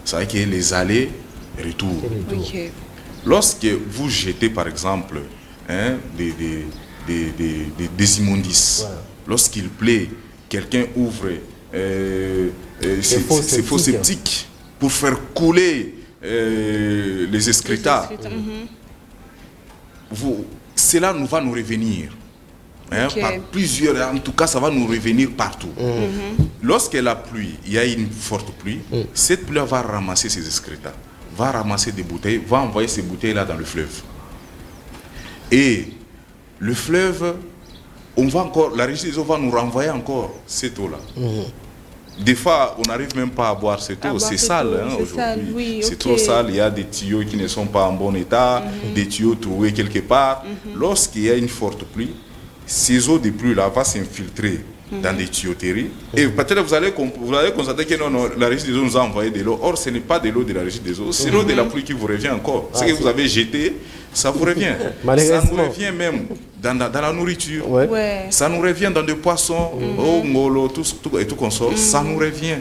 C'est vrai que les allées retour. Lorsque vous jetez par exemple des immondices, lorsqu'il plaît, quelqu'un ouvre ses faux septiques pour faire couler les excrétas, cela va nous revenir. Par plusieurs, en tout cas ça va nous revenir partout. Lorsque la pluie, il y a une forte pluie, cette pluie va ramasser ces excrétas, va ramasser des bouteilles, va envoyer ces bouteilles-là dans le fleuve. Et le fleuve, la régie des eaux va nous renvoyer encore cette eau-là. Des fois, on n'arrive même pas à boire cette eau. C'est sale aujourd'hui. C'est trop sale. Il y a des tuyaux qui ne sont pas en bon état, des tuyaux troués quelque part. Lorsqu'il y a une forte pluie, ces eaux de pluie-là vont s'infiltrer dans des tuyauteries. Et peut-être vous allez constater que la régie des eaux nous a envoyé de l'eau. Or, ce n'est pas de l'eau de la régie des eaux, c'est l'eau de la pluie qui vous revient encore. Ce que vous avez jeté, ça vous revient. Ça nous revient même dans la nourriture. Ça nous revient dans des poissons, au molo, tout et tout consort. Ça nous revient.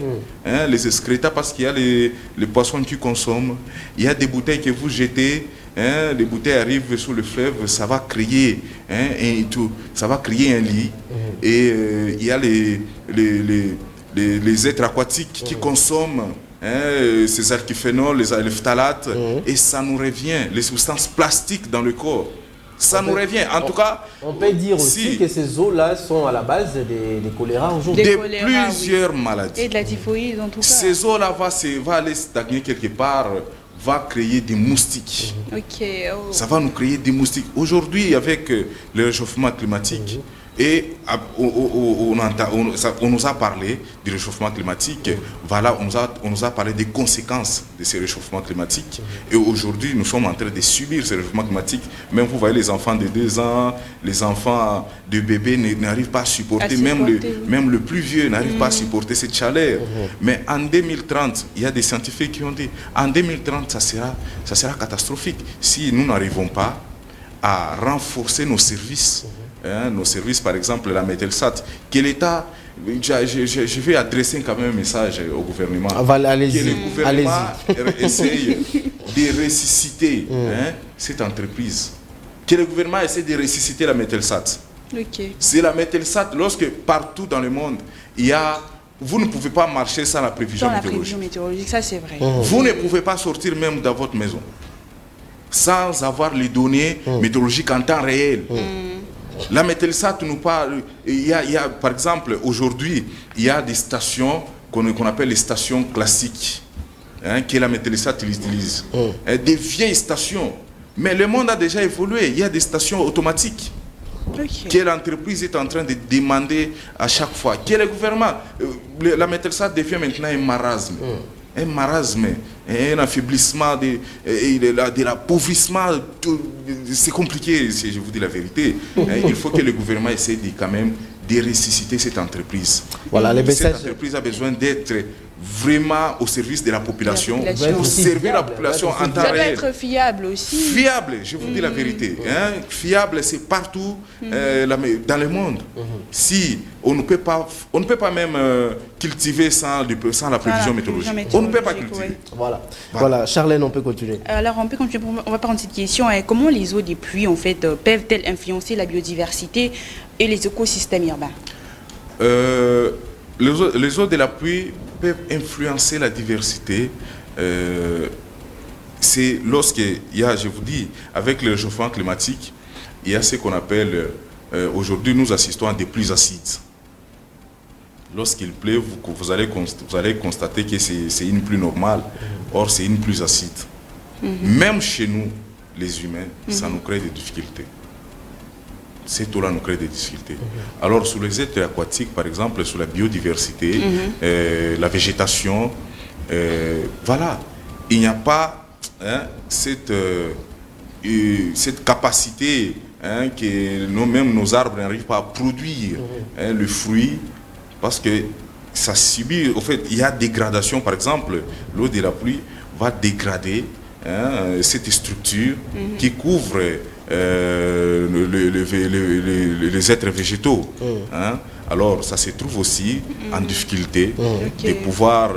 Hein, les excrétas, parce qu'il y a les poissons qui consomment. Il y a des bouteilles que vous jetez. Hein, les bouteilles arrivent sur le fleuve, ça va créer, ça va créer un lit. Et il y a les êtres aquatiques qui consomment ces alkyphénols, les phtalates, et ça nous revient, les substances plastiques dans le corps. Ça nous revient. En tout cas, on peut dire aussi que ces eaux-là sont à la base des choléra aujourd'hui. De plusieurs maladies. Et de la typhoïde en tout cas. Ces eaux-là va aller stagner quelque part, va créer des moustiques. Ça va nous créer des moustiques. Aujourd'hui, avec le réchauffement climatique, et on nous a parlé du réchauffement climatique. Voilà, on nous a parlé des conséquences de ce réchauffement climatique. Et aujourd'hui, nous sommes en train de subir ce réchauffement climatique. Même vous voyez, les enfants de 2 ans, les enfants de bébés n'arrivent pas à supporter, même le plus vieux n'arrive pas à supporter cette chaleur. Mais en 2030, il y a des scientifiques qui ont dit, en 2030, ça sera catastrophique si nous n'arrivons pas à renforcer nos services. Nos services, par exemple la Mételsat, que l'État, je vais adresser quand même un message au gouvernement, que le gouvernement essaye de ressusciter cette entreprise, que le gouvernement essaie de ressusciter la Mételsat. C'est la Mételsat, lorsque partout dans le monde, vous ne pouvez pas marcher sans la prévision météorologique. Ça c'est vrai. Vous ne pouvez pas sortir même dans votre maison sans avoir les données météorologiques en temps réel. La Mételsat nous parle, il y a par exemple, aujourd'hui, il y a des stations qu'on appelle les stations classiques, que la Mételsat utilise. Des vieilles stations. Mais le monde a déjà évolué. Il y a des stations automatiques que l'entreprise est en train de demander à chaque fois. Que le gouvernement, la Mételsat devient maintenant un marasme. Un marasme, un affaiblissement, de l'appauvrissement, c'est compliqué, si je vous dis la vérité. Il faut que le gouvernement essaie quand même de ressusciter cette entreprise. Voilà, cette entreprise a besoin d'être vraiment au service de la population, pour servir la population en temps réel. Ça doit être fiable aussi. Fiable, je vous dis la vérité. Fiable, c'est partout dans le monde. Si on ne peut pas même cultiver sans la prévision météorologique. On ne peut pas cultiver. Voilà. Charlène, on peut continuer. Alors, on va prendre cette question. Comment les eaux des pluies, en fait, peuvent-elles influencer la biodiversité et les écosystèmes urbains? Les eaux de la pluie peuvent influencer la diversité. C'est lorsqu'il y a, je vous dis, avec le réchauffement climatique, il y a ce qu'on appelle, aujourd'hui nous assistons à des pluies acides. Lorsqu'il pleut, vous allez constater que c'est une pluie normale, or c'est une pluie acide. Même chez nous, les humains, ça nous crée des difficultés. Cette eau-là nous crée des difficultés. Alors, sur les êtres aquatiques, par exemple, sur la biodiversité, la végétation, voilà, il n'y a pas cette capacité que nous-mêmes, nos arbres n'arrivent pas à produire le fruit, parce que ça subit, au fait, il y a dégradation, par exemple, l'eau de la pluie va dégrader cette structure qui couvre les êtres végétaux. Alors ça se trouve aussi en difficulté de pouvoir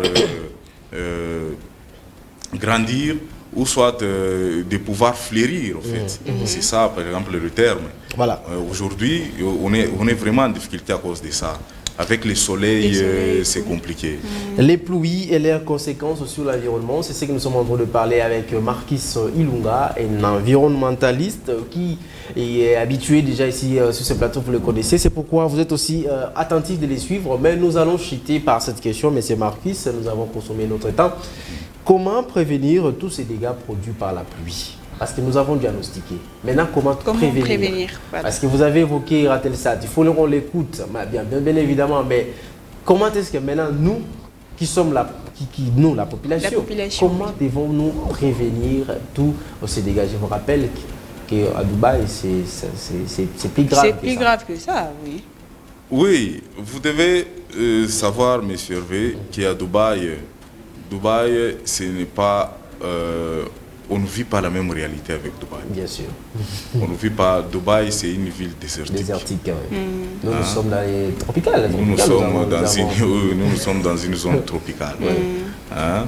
grandir ou soit de pouvoir fleurir en fait. C'est ça par exemple le terme. Voilà. Aujourd'hui on est vraiment en difficulté à cause de ça. Avec les soleils, c'est compliqué. Les pluies et leurs conséquences sur l'environnement, c'est ce que nous sommes en train de parler avec Marquis Ilunga, un environnementaliste qui est habitué déjà ici sur ce plateau, vous le connaissez. C'est pourquoi vous êtes aussi attentif de les suivre. Mais nous allons chuter par cette question, M. Marquis, nous avons consommé notre temps. Comment prévenir tous ces dégâts produits par la pluie? Parce que nous avons diagnostiqué. Maintenant, comment prévenir voilà. Parce que vous avez évoqué Ratelsat, il faut qu'on l'écoute, bien évidemment, mais comment est-ce que maintenant, nous, qui sommes la population, comment devons-nous prévenir tous ces dégâts? Je vous rappelle qu'à Dubaï, c'est plus grave. C'est plus grave que ça, oui. Oui, vous devez savoir, M. Hervé, qu'à Dubaï, ce n'est pas... on ne vit pas la même réalité avec Dubaï. Bien sûr. On ne vit pas... Dubaï, c'est une ville désertique. Désertique, oui. Nous sommes dans les tropicales. Nous sommes dans une zone tropicale. Hein?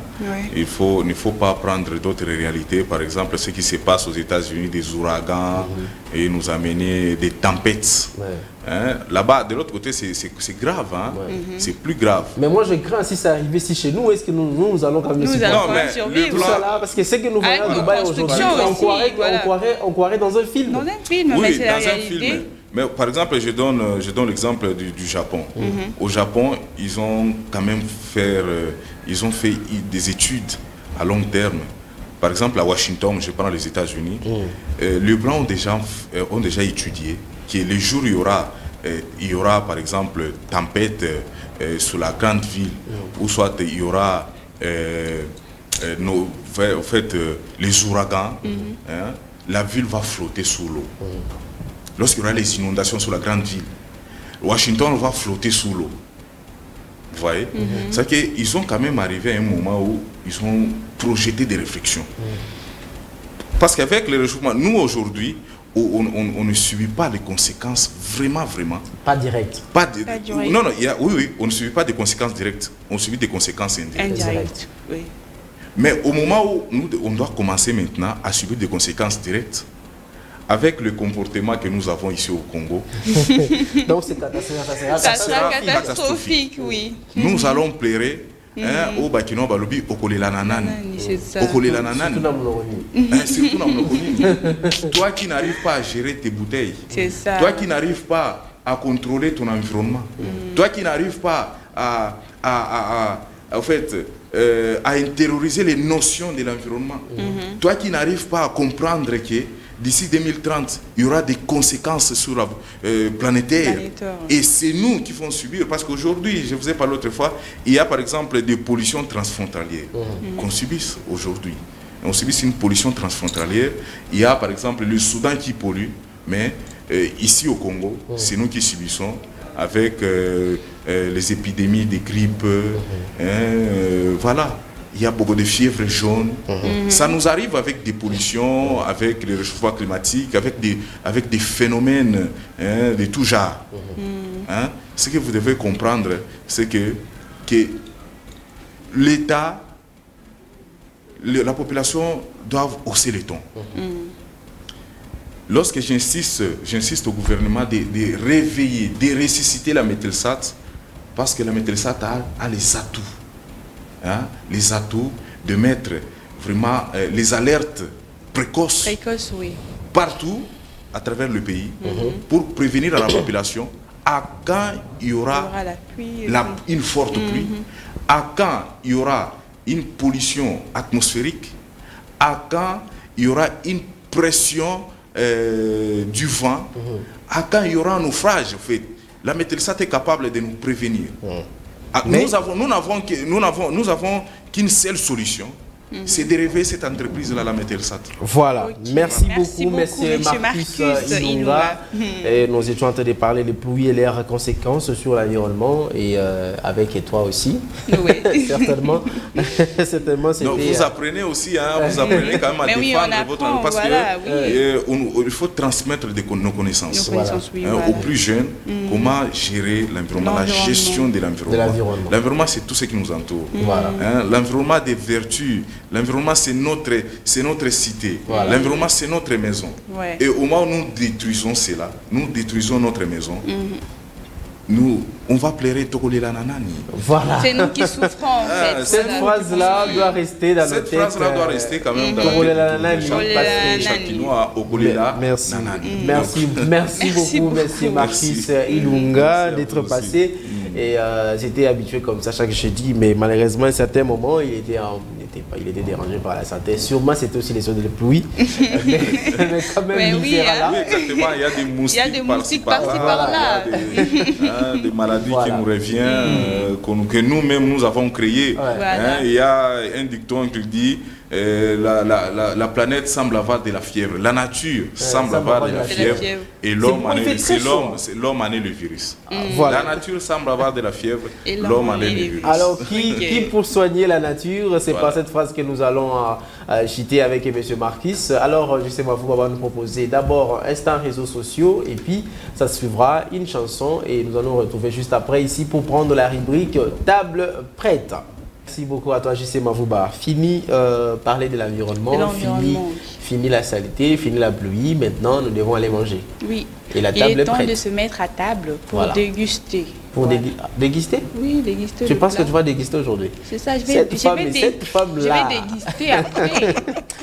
Il ne faut pas prendre d'autres réalités. Par exemple, ce qui se passe aux États-Unis, des ouragans, et nous amener des tempêtes. Hein? Là-bas, de l'autre côté, c'est grave. Hein? C'est plus grave. Mais moi, je crains si ça arrivait ici chez nous, est-ce que nous allons quand même survivre tout ça là, parce que c'est que nous voyons à Dubaï aujourd'hui, on croirait dans un film. Dans un film, mais c'est la réalité. Mais par exemple, je donne l'exemple du Japon. Au Japon, ils ont quand même fait des études à long terme. Par exemple, à Washington, je prends les États-Unis, les Blancs ont déjà étudié que les jours où il y aura par exemple tempête sur la grande ville, ou soit il y aura les ouragans, hein, la ville va flotter sous l'eau. Lorsqu'il y aura les inondations sur la grande ville, Washington va flotter sous l'eau. Vous voyez? C'est-à-dire qu'ils sont quand même arrivés à un moment où ils ont projeté des réflexions. Parce qu'avec le réchauffement, nous aujourd'hui, on ne subit pas les conséquences vraiment. Pas directes. Non, oui, on ne subit pas des conséquences directes, on subit des conséquences indirectes. Oui. Mais au moment où on doit commencer maintenant à subir des conséquences directes, avec le comportement que nous avons ici au Congo, donc ça sera catastrophique, oui. Nous allons pleurer au Bakino Balobi, au Kolelananani. Surtout dans le toi qui n'arrives pas à gérer tes bouteilles, toi qui n'arrives pas à contrôler ton environnement, toi qui n'arrives pas à intérioriser les notions de l'environnement, toi qui n'arrives pas à comprendre que d'ici 2030, il y aura des conséquences sur la planétaire. Et c'est nous qui vont subir. Parce qu'aujourd'hui, je vous ai parlé l'autre fois, il y a par exemple des pollutions transfrontalières qu'on subisse aujourd'hui. On subit une pollution transfrontalière. Il y a par exemple le Soudan qui pollue, mais ici au Congo, c'est nous qui subissons avec les épidémies de grippe. Voilà. Il y a beaucoup de fièvre jaune. Ça nous arrive avec des pollutions, avec le réchauffement climatique, avec des phénomènes de tout genre. Ce que vous devez comprendre, c'est que l'État, la population doivent hausser les tons. Lorsque j'insiste au gouvernement de réveiller, de ressusciter la Mételsat, parce que la Mételsat a les atouts. Les atouts de mettre vraiment les alertes précoces partout à travers le pays pour prévenir à la population à quand il y aura une forte pluie, à quand il y aura une pollution atmosphérique, à quand il y aura une pression du vent, à quand il y aura un naufrage. En fait, la Mételsat est capable de nous prévenir. Nous n'avons qu'une seule solution, c'est de réveiller cette entreprise-là, la Mételsat. Voilà. Merci beaucoup, monsieur Marcus Ilunga. Et nous étions en train de parler des pluies et leurs conséquences sur l'environnement et avec toi aussi. Oui. Certainement. C'était... Donc, vous apprenez aussi, vous apprenez quand même à défendre votre environnement. Parce qu'il faut transmettre nos connaissances. Aux plus jeunes, comment gérer l'environnement, la gestion de l'environnement. L'environnement, c'est tout ce qui nous entoure. L'environnement des vertus. L'environnement, c'est notre cité. L'environnement, c'est notre maison. Et au moment où nous détruisons cela, nous détruisons notre maison, on va pleurer Tokolelananani. Voilà. C'est nous qui souffrons, en fait. Cette phrase-là doit rester dans notre tête. Cette phrase-là doit rester quand même dans le châtinois Okolela. Merci. Merci beaucoup, monsieur Marcus Ilunga, d'être passé. Et j'étais habitué comme ça chaque jeudi, mais malheureusement, à un certain moment, il était dérangé par la santé. Sûrement, c'était aussi les ondes de pluie. mais quand même, oui, exactement. Il y a des moustiques par-ci, par-là. Des maladies qui nous reviennent, que nous-mêmes, nous avons créées. Il y a un dicton qui dit la planète semble avoir de la fièvre. La nature semble avoir de la fièvre. Et l'homme en est le virus. La nature semble avoir de la fièvre. L'homme en est le virus. Alors, qui pour soigner la nature, c'est par cette phrase que nous allons chiter avec M. Marcus. Alors, je sais pas, vous allez nous proposer d'abord instant réseaux sociaux et puis ça suivra une chanson et nous allons nous retrouver juste après ici pour prendre la rubrique Table prête. Merci beaucoup à toi, J.C. Mavouba. Fini parler de l'environnement, fini la saleté, fini la pluie. Maintenant, nous devons aller manger. Oui. Et la Il table est est temps prête. de se mettre à table pour déguster. Pour déguster? Oui, déguster. Je pense que tu vas déguster aujourd'hui. C'est ça, je vais déguster après.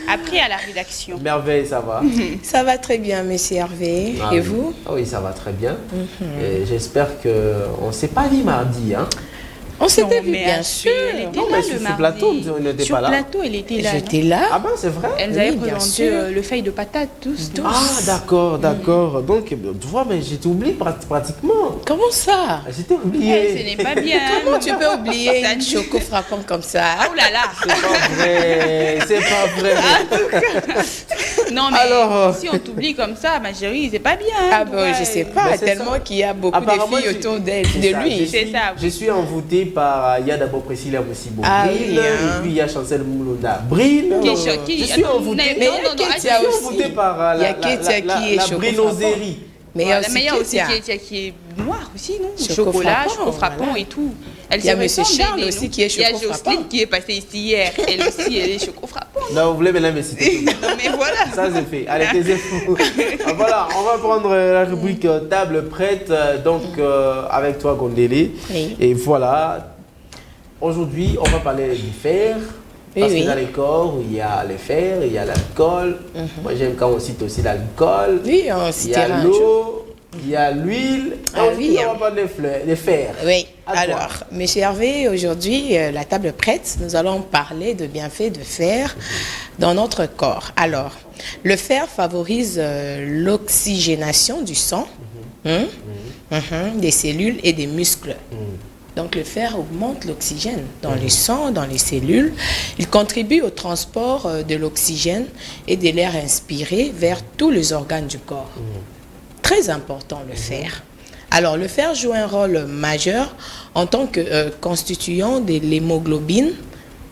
Après à la rédaction. Merveille, ça va? Ça va très bien, monsieur Hervé. Et vous? Oui, ça va très bien. J'espère qu'on ne s'est pas dit mardi, hein? On s'était vu, bien sûr. Elle était là le mardi. Plateau, on n'était pas là. Sur plateau, elle était là. J'étais là. Ah ben, c'est vrai? Elle nous avait présenté le feuille de patate, tous. Ah, d'accord, d'accord. Donc, tu vois, mais j'ai oublié pratiquement. Comment ça? J'étais oublié. Ce n'est pas bien. Comment tu peux oublier une choco frappant comme ça? Oh là là. C'est pas vrai. C'est pas vrai. Non, mais alors, si on t'oublie comme ça, ma chérie, c'est pas bien. Ah bon, je sais pas. Tellement qu'il y a beaucoup de filles autour de lui. C'est ça. Je suis envoûté par, il y a d'abord Priscilla Moussibo Bril, et puis il y a Chancel Moulonda Bril. Qui je suis envoûté. Mais il y a envoûté par il y a Kétia qui est brinoserie. Mais il y a aussi Kétia qui est noire aussi, non? Choco frappant et tout. Il y a monsieur Charles aussi qui est choco frappant. Il y a Jocelyne qui est passée ici hier. Elle aussi, elle est choco frappant. Non, vous voulez maintenant me citer. Non, mais voilà. Ça, c'est fait. Allez, taisez-vous. Voilà, on va prendre la rubrique table prête. Donc, avec toi, Gondélé. Oui. Et voilà. Aujourd'hui, on va parler du fer. Parce que dans les corps, il y a le fer, il y a l'alcool. Moi, j'aime quand on cite aussi l'alcool. Oui, on Il y citera a l'eau, il y a l'huile. oui. On va parler des fer. Oui. À toi. Alors, monsieur Hervé, aujourd'hui, la table prête, nous allons parler de bienfaits de fer dans notre corps. Alors, le fer favorise l'oxygénation du sang, des cellules et des muscles. Donc le fer augmente l'oxygène dans le sang, dans les cellules. Il contribue au transport de l'oxygène et de l'air inspiré vers tous les organes du corps. Très important le fer. Alors le fer joue un rôle majeur en tant que constituant de l'hémoglobine,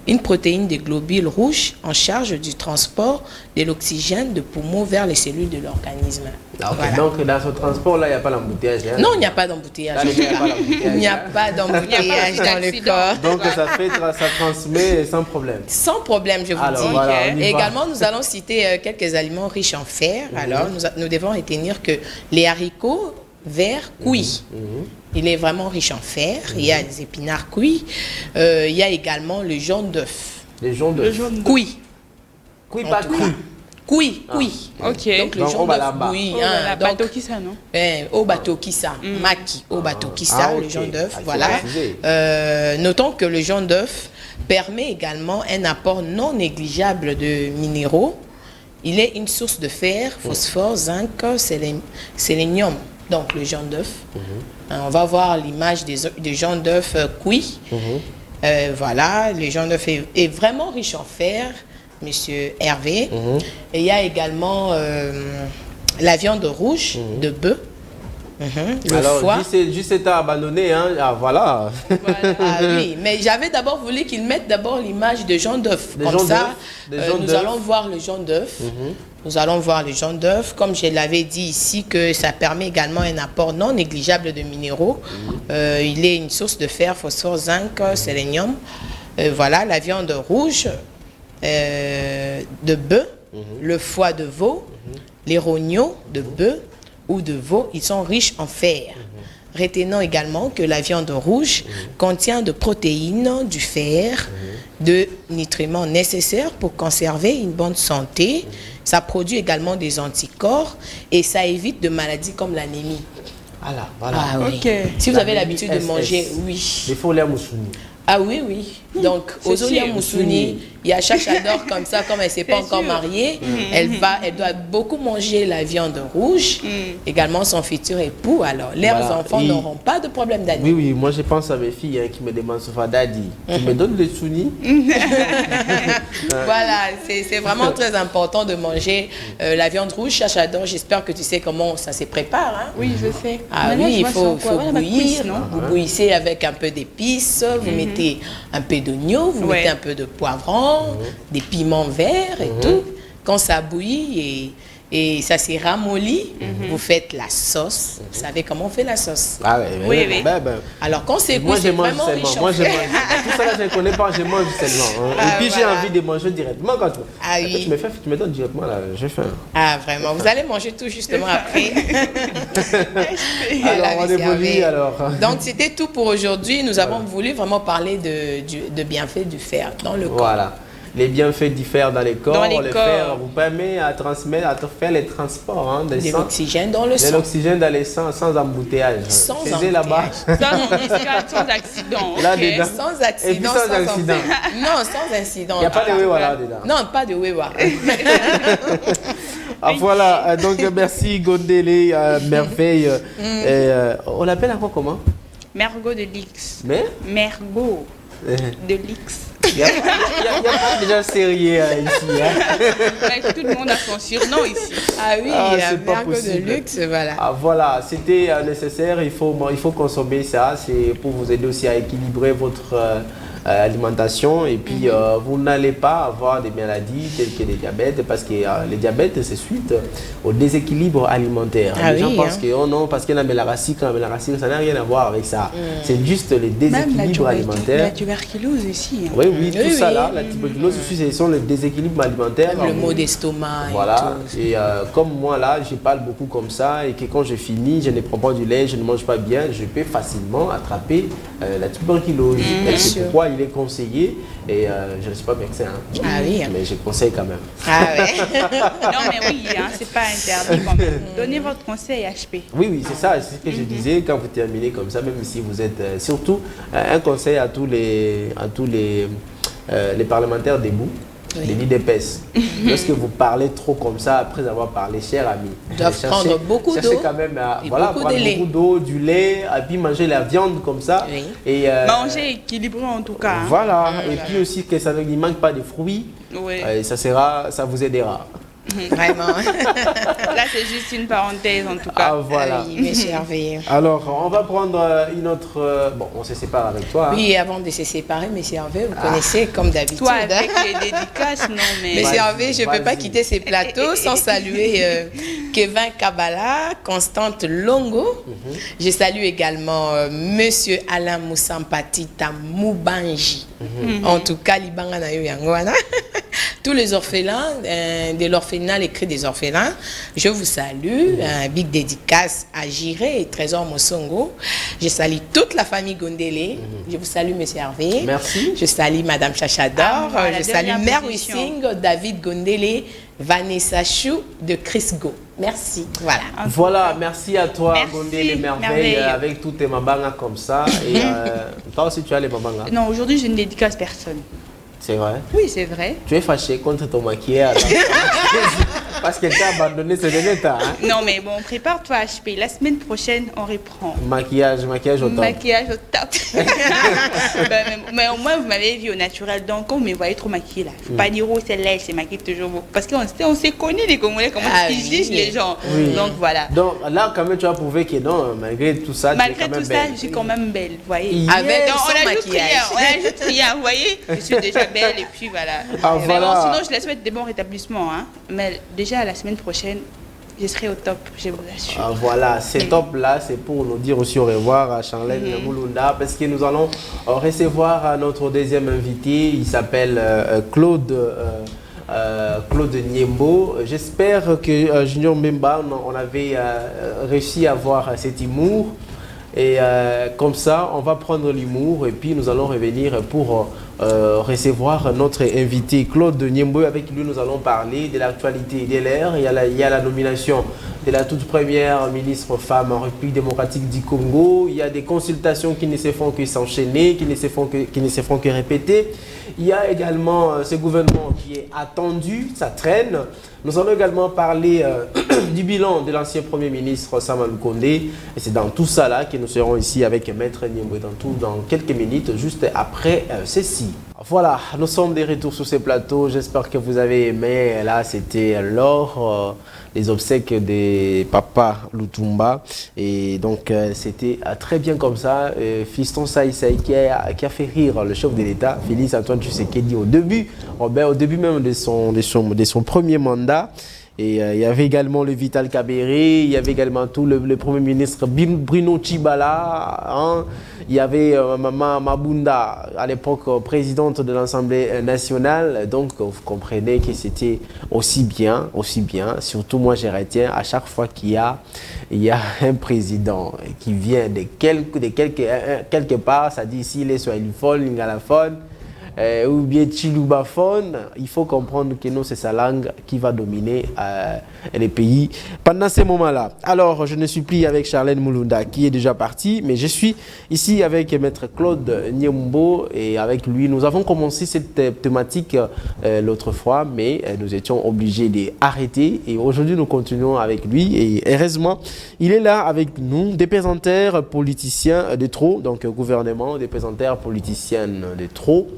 une protéine des globules rouges en charge du transport de l'oxygène de poumons vers les cellules de l'organisme. Ah, okay. Voilà. Donc dans ce transport-là, il n'y a pas l'embouteillage. Hein? Non, il n'y a pas d'embouteillage. Il n'y a pas d'embouteillage dans le corps. Donc ça transmet sans problème. Sans problème, je vous dis. Voilà, et également, nous allons citer quelques aliments riches en fer. Alors, nous devons retenir que les haricots verts cuits. Il est vraiment riche en fer. Il y a les épinards cuits. Il y a également le jaune d'œuf. Le jaune d'œuf. Cuit. Cuit, pas cru. Cuit. Ok. Donc le jaune d'œuf cuit. Bateau qui ça, non? Au bateau qui ça. Maki. Au bateau qui ça, le jaune d'œuf. Voilà. Notons que le jaune d'œuf permet également un apport non négligeable de minéraux. Il est une source de fer, phosphore, zinc, sélénium. Donc le jaune d'œuf. On va voir l'image des jaunes d'œuf cuits. Voilà, le jaune d'œuf est vraiment riche en fer, monsieur Hervé. Et il y a également la viande rouge de bœuf. Le foie. Juste t'as abandonné, hein? Ah, voilà. Ah oui, mais j'avais d'abord voulu qu'ils mettent d'abord l'image de jaune d'œuf. Comme ça, nous allons voir le jaune d'œuf. Nous allons voir le jaune d'œuf. Comme je l'avais dit ici, que ça permet également un apport non négligeable de minéraux. Il est une source de fer, phosphore, zinc, sélénium. Voilà, la viande rouge de bœuf, le foie de veau, les rognons de bœuf ou de veau, ils sont riches en fer. Retenons également que la viande rouge contient de protéines, du fer, de nutriments nécessaires pour conserver une bonne santé. Ça produit également des anticorps et ça évite de maladies comme l'anémie. Voilà. Ah, oui. Si vous avez l'habitude de manger, oui. Il faut l'air moussouni. Ah oui. Donc, Ozolia Moussouni, il y a Chachador comme ça, comme elle ne s'est pas encore mariée, elle doit beaucoup manger la viande rouge, également son futur époux. Alors, leurs enfants n'auront pas de problème d'anémie. Oui, moi je pense à mes filles qui me demandent souvent, Daddy, tu me donnes des sounis? Voilà, c'est vraiment très important de manger la viande rouge. Chachador, j'espère que tu sais comment ça se prépare. Hein? Oui, je sais. Ah oui, il faut bouillir. Vous bouillissez avec un peu d'épices, vous mettez un peu d'oignon, vous mettez un peu de poivron, des piments verts et tout. Quand ça bouillit Et ça s'est ramolli. Vous faites la sauce. Vous savez comment on fait la sauce? Ah oui. Alors quand c'est moi, c'est vraiment riche. Moi, je mange. Tout ça là, je ne connais pas, je mange seulement. Et puis j'ai envie de manger directement quand tu... Ah oui. Tu me donnes directement là, j'ai faim. Ah vraiment, vous allez manger tout justement après. Alors on évolue alors. Donc c'était tout pour aujourd'hui. Nous avons voulu vraiment parler de bienfaits du fer dans le corps. Voilà. Les bienfaits du fer dans les corps. Le fer vous permet à transmettre, à faire les transports de l'oxygène dans le sang. De l'oxygène dans les sangs sans embouteillage. Sans embouteillage. Là-bas. Sans accident. Là, okay. Sans accident. Et puis sans accident. Non, sans incident. Il n'y a pas de wewa là dedans. Non, pas de wewa. Ah, voilà, donc merci Gondélé, merveille. On l'appelle encore comment? Mergot de Lix. Mais Mergot de Lix. Il n'y a pas déjà sérieux ici. Hein? Tout le monde a son surnom ici. Ah oui, c'est pas Mergot de luxe, voilà. Ah voilà, c'était nécessaire, il faut consommer ça, c'est pour vous aider aussi à équilibrer votre alimentation et puis vous n'allez pas avoir des maladies telles que les diabètes parce que les diabètes c'est suite au déséquilibre alimentaire. Les gens pensent que oh non, parce qu'il y a la mélaracine, ça n'a rien à voir avec ça. C'est juste les déséquilibres alimentaires. La tuberculose aussi. Hein. Oui, tout ça là, la tuberculose aussi, ce sont les déséquilibres alimentaires. Même le mot d'estomac. Voilà, et comme moi là, je parle beaucoup comme ça et que quand je finis, je ne prends pas du lait, je ne mange pas bien, je peux facilement attraper la tuberculose. C'est pourquoi il est conseillé et je ne suis pas médecin, hein. Ah oui. Mais je conseille quand même. Ah ouais. Non mais oui, hein, c'est pas interdit quand même. Donnez votre conseil HP. Oui, c'est ça, c'est ce que je disais quand vous terminez comme ça, même si vous êtes surtout un conseil à tous les parlementaires debout. Les lits d'épaisse. Lorsque vous parlez trop comme ça, après avoir parlé, cher ami, doivent prendre beaucoup d'eau. Quand même prendre beaucoup d'eau, du lait, et puis manger la viande comme ça. Oui. Et, manger équilibré en tout cas. Hein. Voilà, et puis aussi que ça ne manque pas de fruits. Oui. Ça vous aidera. Vraiment. Là, c'est juste une parenthèse en tout cas. Ah, voilà. Oui, monsieur Hervé. Alors, on va prendre une autre... Bon, on se sépare avec toi. Oui, et avant de se séparer, monsieur Hervé, vous connaissez comme d'habitude. Toi, avec les dédicaces, non mais... Monsieur Hervé, je ne peux pas quitter ces plateaux sans saluer Kevin Kabala, Constante Longo. Je salue également monsieur Alain Moussampati Tamoubanji. En tout cas, Libanga na yo yangwana. Tous les orphelins de l'orphelinat, les cris des orphelins, je vous salue. Un big dédicace à Jiré et Trésor Mosongo. Je salue toute la famille Gondélé. Je vous salue, monsieur Hervé. Merci. Je salue madame Chachador. Je salue Mère Wissing, David Gondélé, Vanessa Chou de Chris Go. Merci. Voilà. Voilà, merci à toi, Merci. Gondélé Merveille, avec tous tes mabangas comme ça. Et toi aussi, tu as les mabangas? Non, aujourd'hui, je ne dédicace personne. C'est vrai? Oui, c'est vrai. Tu es fâché contre ton maquillage parce qu'elle t'a abandonné ce dernier temps. Hein? Non, mais bon, prépare-toi HP. La semaine prochaine, on reprend. Maquillage au top. Maquillage au top. mais au moins, vous m'avez vu au naturel. Donc, quand vous me voyez trop maquillée là, faut pas dire, oh, c'est laid, c'est maquillé toujours beau. Parce qu'on s'est connus, les Congolais, comment ils jugent les gens. Oui. Donc, voilà. Donc, là, quand même, tu as prouvé que non, malgré tout ça, malgré tu es quand même tout belle. ça, je suis quand même belle, vous voyez. Avec donc, son maquillage. On ajoute rien, vous voyez. Je suis déjà belle et puis voilà. Ah, mais voilà. bon, sinon, je la souhaite des bons rétablissements. Hein. Mais déjà, la semaine prochaine, je serai au top, je vous assure. Ah, voilà, c'est top là, c'est pour nous dire aussi au revoir à Charlène Moulunda parce que nous allons recevoir notre deuxième invité. Il s'appelle Claude Niembo. J'espère que Junior Mbemba, on avait réussi à avoir cet humour. Et comme ça, on va prendre l'humour et puis nous allons revenir pour recevoir notre invité Claude Niembo. Avec lui, nous allons parler de l'actualité de l'ère. Il y a la nomination de la toute première ministre femme en République démocratique du Congo. Il y a des consultations qui ne se font que s'enchaîner, qui ne se font que répéter. Il y a également ce gouvernement qui est attendu, ça traîne. Nous allons également parler du bilan de l'ancien Premier ministre Sama Lukonde. Et c'est dans tout ça là que nous serons ici avec Maître Niembo dans quelques minutes, juste après ceci. Voilà, nous sommes de retour sur ces plateaux. J'espère que vous avez aimé. Là, c'était lors des obsèques de Papa Lutumba. Et donc, c'était très bien comme ça. Fiston Saïsaï qui a fait rire le chef de l'État, Félix Antoine Tshisekedi, au début même de son premier mandat. Et il y avait également le Vital Kabéré, il y avait également tout le Premier ministre Bruno Tshibala, hein. Il y avait Maman Mabunda, à l'époque présidente de l'Assemblée nationale. Donc vous comprenez que c'était aussi bien, surtout moi je retiens à chaque fois qu'il y a un président qui vient de quelque part, ça dit ici les Swahiliphone, Lingalaphone, ou bien Chilubaphone, il faut comprendre que non, c'est sa langue qui va dominer les pays pendant ces moments-là. Alors, je ne suis plus avec Charlène Mulunda qui est déjà partie, mais je suis ici avec Maître Claude Nyembo et avec lui, nous avons commencé cette thématique l'autre fois, mais nous étions obligés d'arrêter et aujourd'hui, nous continuons avec lui et heureusement, il est là avec nous, des présentaires politiciens de trop, donc gouvernement, des présentaires politiciennes de trop.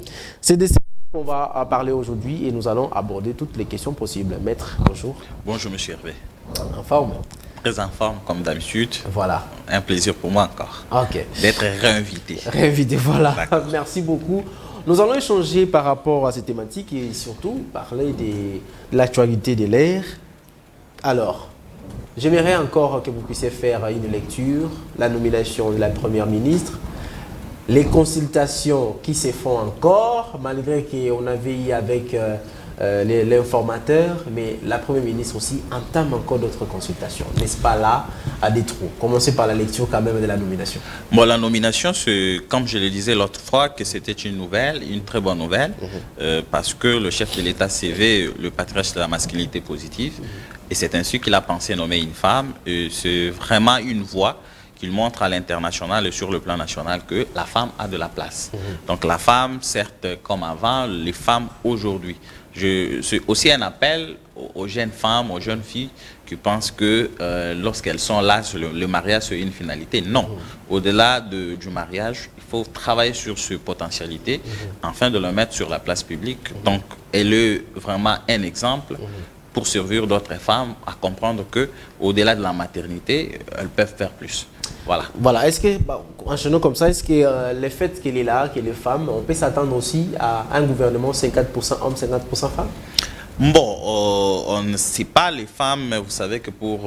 C'est de ça qu'on va parler aujourd'hui et nous allons aborder toutes les questions possibles. Maître, bonjour. Bonjour, monsieur Hervé. En forme? Très en forme, comme d'habitude. Voilà. Un plaisir pour moi encore. Ok. D'être réinvité. Réinvité, voilà. Merci beaucoup. Nous allons échanger par rapport à cette thématique et surtout parler de l'actualité de l'ère. Alors, j'aimerais encore que vous puissiez faire une lecture, la nomination de la Première ministre, les consultations qui se font encore, malgré qu'on avait eu avec l'informateur, mais la Première ministre aussi entame encore d'autres consultations. N'est-ce pas là, à des trous? Commencez par la lecture quand même de la nomination. Bon, la nomination, c'est, comme je le disais l'autre fois, que c'était une nouvelle, une très bonne nouvelle, parce que le chef de l'État CV le patriarche de la masculinité positive, et c'est ainsi qu'il a pensé nommer une femme, et c'est vraiment une voie qu'il montre à l'international et sur le plan national que la femme a de la place. Donc la femme, certes, comme avant, les femmes aujourd'hui. C'est aussi un appel aux jeunes femmes, aux jeunes filles qui pensent que lorsqu'elles sont là, le mariage c'est une finalité. Non. Au-delà du mariage, il faut travailler sur cette potentialité afin de le mettre sur la place publique. Donc elle est vraiment un exemple pour servir d'autres femmes à comprendre que au-delà de la maternité, elles peuvent faire plus. Voilà. Voilà. Est-ce que, enchaînons comme ça, est-ce que le fait qu'elle est là, qu'elle est femme, on peut s'attendre aussi à un gouvernement 54% hommes, 50% femmes? Bon, on ne sait pas les femmes, mais vous savez que pour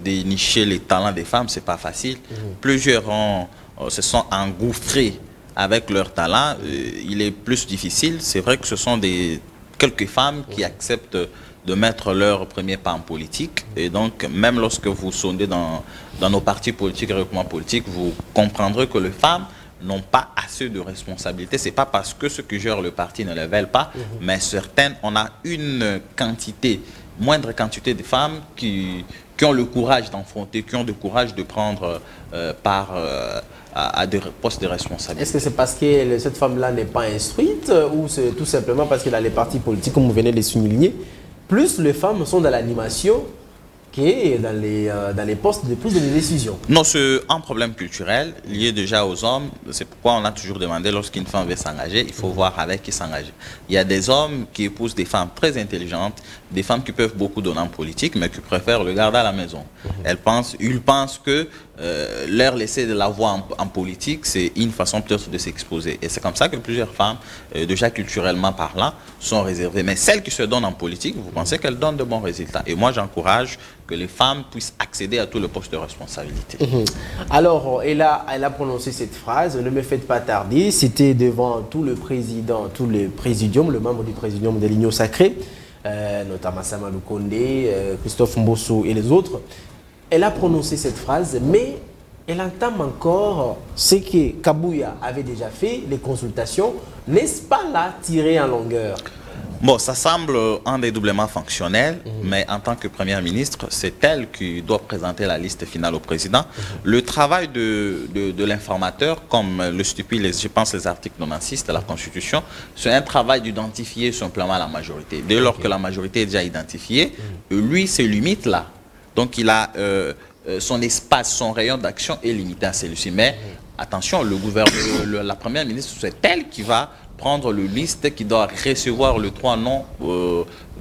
dénicher les talents des femmes, c'est pas facile. Plusieurs se sont engouffrés avec leurs talents. Il est plus difficile. C'est vrai que ce sont quelques femmes qui acceptent de mettre leur premier pas en politique. Et donc, même lorsque vous sondez dans nos partis politiques et groupements politiques, vous comprendrez que les femmes n'ont pas assez de responsabilités. Ce n'est pas parce que ceux qui gèrent le parti ne le veulent pas, mais certaines, on a une moindre quantité de femmes qui ont le courage d'enfronter, qui ont le courage de prendre part à des postes de responsabilité. Est-ce que c'est parce que cette femme-là n'est pas instruite ou c'est tout simplement parce que dans les partis politiques, comme vous venez de le souligner, plus les femmes sont dans l'animation que dans les postes de prise de décision? Non, c'est un problème culturel lié déjà aux hommes. C'est pourquoi on a toujours demandé, lorsqu'une femme veut s'engager, il faut voir avec qui s'engager. Il y a des hommes qui épousent des femmes très intelligentes, des femmes qui peuvent beaucoup donner en politique, mais qui préfèrent le garder à la maison. Ils pensent que leur laisser de la voix en politique, c'est une façon peut-être de s'exposer. Et c'est comme ça que plusieurs femmes, déjà culturellement parlant, sont réservées. Mais celles qui se donnent en politique, vous pensez qu'elles donnent de bons résultats. Et moi, j'encourage que les femmes puissent accéder à tous les postes de responsabilité. Alors, elle a prononcé cette phrase, ne me faites pas tarder. C'était devant tout le président, tout le présidium, le membre du présidium de l'Union sacrée, notamment Samadou Kondé, Christophe Mbosso et les autres. Elle a prononcé cette phrase, mais elle entame encore ce que Kabouya avait déjà fait, les consultations. N'est-ce pas là tiré en longueur? Bon, ça semble un dédoublement fonctionnel, mais en tant que première ministre, c'est elle qui doit présenter la liste finale au président. Le travail de l'informateur, comme le stipule, je pense, les articles 96 de la Constitution, c'est un travail d'identifier simplement la majorité. Dès lors que la majorité est déjà identifiée, lui, ses limites là. Donc, il a son espace, son rayon d'action est limité à celui-ci. Mais attention, le gouvernement, la première ministre, c'est elle qui va prendre le liste qui doit recevoir le 3 noms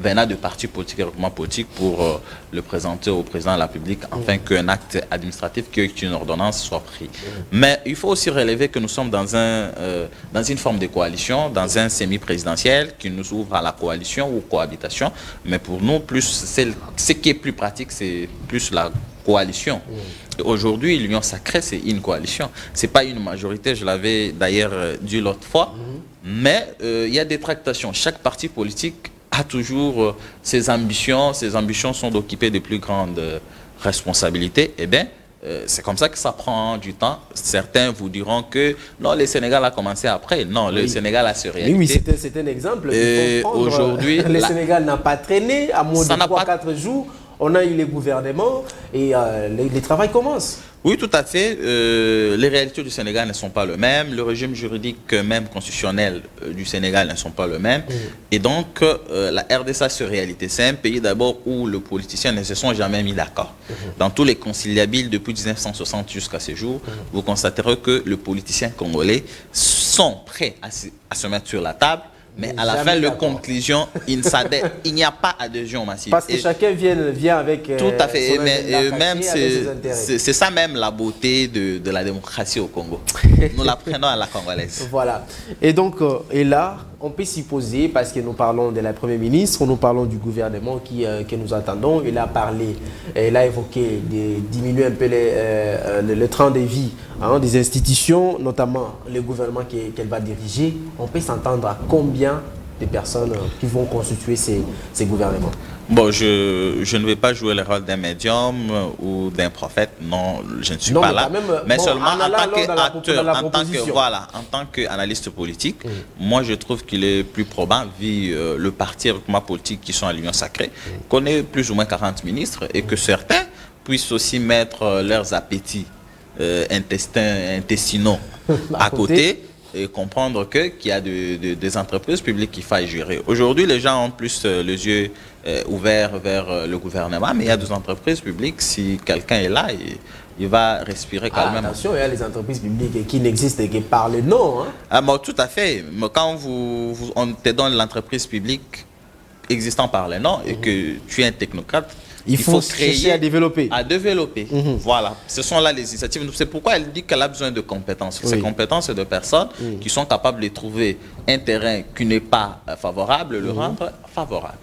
venant de partis politiques et groupements politiques pour le présenter au président de la République afin qu'un acte administratif, qu'une ordonnance soit pris. Mais il faut aussi relever que nous sommes dans une forme de coalition, dans un semi-présidentiel qui nous ouvre à la coalition ou cohabitation. Mais pour nous, ce qui est plus pratique, c'est plus la coalition. Aujourd'hui, l'Union sacrée, c'est une coalition. Ce n'est pas une majorité, je l'avais d'ailleurs dit l'autre fois, mais il y a des tractations. Chaque parti politique a toujours ses ambitions. Ses ambitions sont d'occuper de plus grandes responsabilités. Eh bien, c'est comme ça que ça prend du temps. Certains vous diront que non, le Sénégal a commencé après. Non, le Sénégal a se réalité. Oui, c'est un exemple. Aujourd'hui, le Sénégal n'a pas traîné à moins de 3-4 jours. On a eu les gouvernements et les travaux commencent. Oui, tout à fait. Les réalités du Sénégal ne sont pas les mêmes. Le régime juridique, même constitutionnel du Sénégal, ne sont pas les mêmes. Et donc, la RDC, c'est réalité. C'est un pays d'abord où les politiciens ne se sont jamais mis d'accord. Dans tous les conciliabiles depuis 1960 jusqu'à ce jour, vous constaterez que les politiciens congolais sont prêts à se mettre sur la table. Mais à la fin de conclusion, il n'y a pas adhésion massive. Parce que chacun vient avec tout à fait. Même c'est ça même la beauté de la démocratie au Congo. Nous la prenons à la congolaise. Voilà. Et donc, et là, on peut s'y poser parce que nous parlons de la Première ministre, nous parlons du gouvernement que nous attendons. Il a parlé, il a évoqué de diminuer un peu le train de vie des institutions, notamment le gouvernement qu'elle va diriger. On peut s'entendre à combien de personnes qui vont constituer ces gouvernements? Bon, je ne vais pas jouer le rôle d'un médium ou d'un prophète, non, je ne suis pas là. Mais seulement en tant qu'acteur, en tant qu'analyste politique, moi je trouve qu'il est plus probable, vu le parti et le politique qui sont à l'Union sacrée, qu'on ait plus ou moins 40 ministres et que certains puissent aussi mettre leurs appétits intestinaux à côté. Et comprendre qu'il y a des entreprises publiques qu'il faille gérer. Aujourd'hui, les gens ont plus les yeux ouverts vers le gouvernement, mais il y a des entreprises publiques, si quelqu'un est là, il va respirer calmement. Attention, il y a les entreprises publiques qui n'existent que par le nom. Bon, tout à fait. Mais quand on te donne l'entreprise publique existant par le nom et que tu es un technocrate, il faut créer à développer. Voilà. Ce sont là les initiatives. C'est pourquoi elle dit qu'elle a besoin de compétences. Ces compétences, c'est de personnes qui sont capables de trouver un terrain qui n'est pas favorable, le rendre favorable.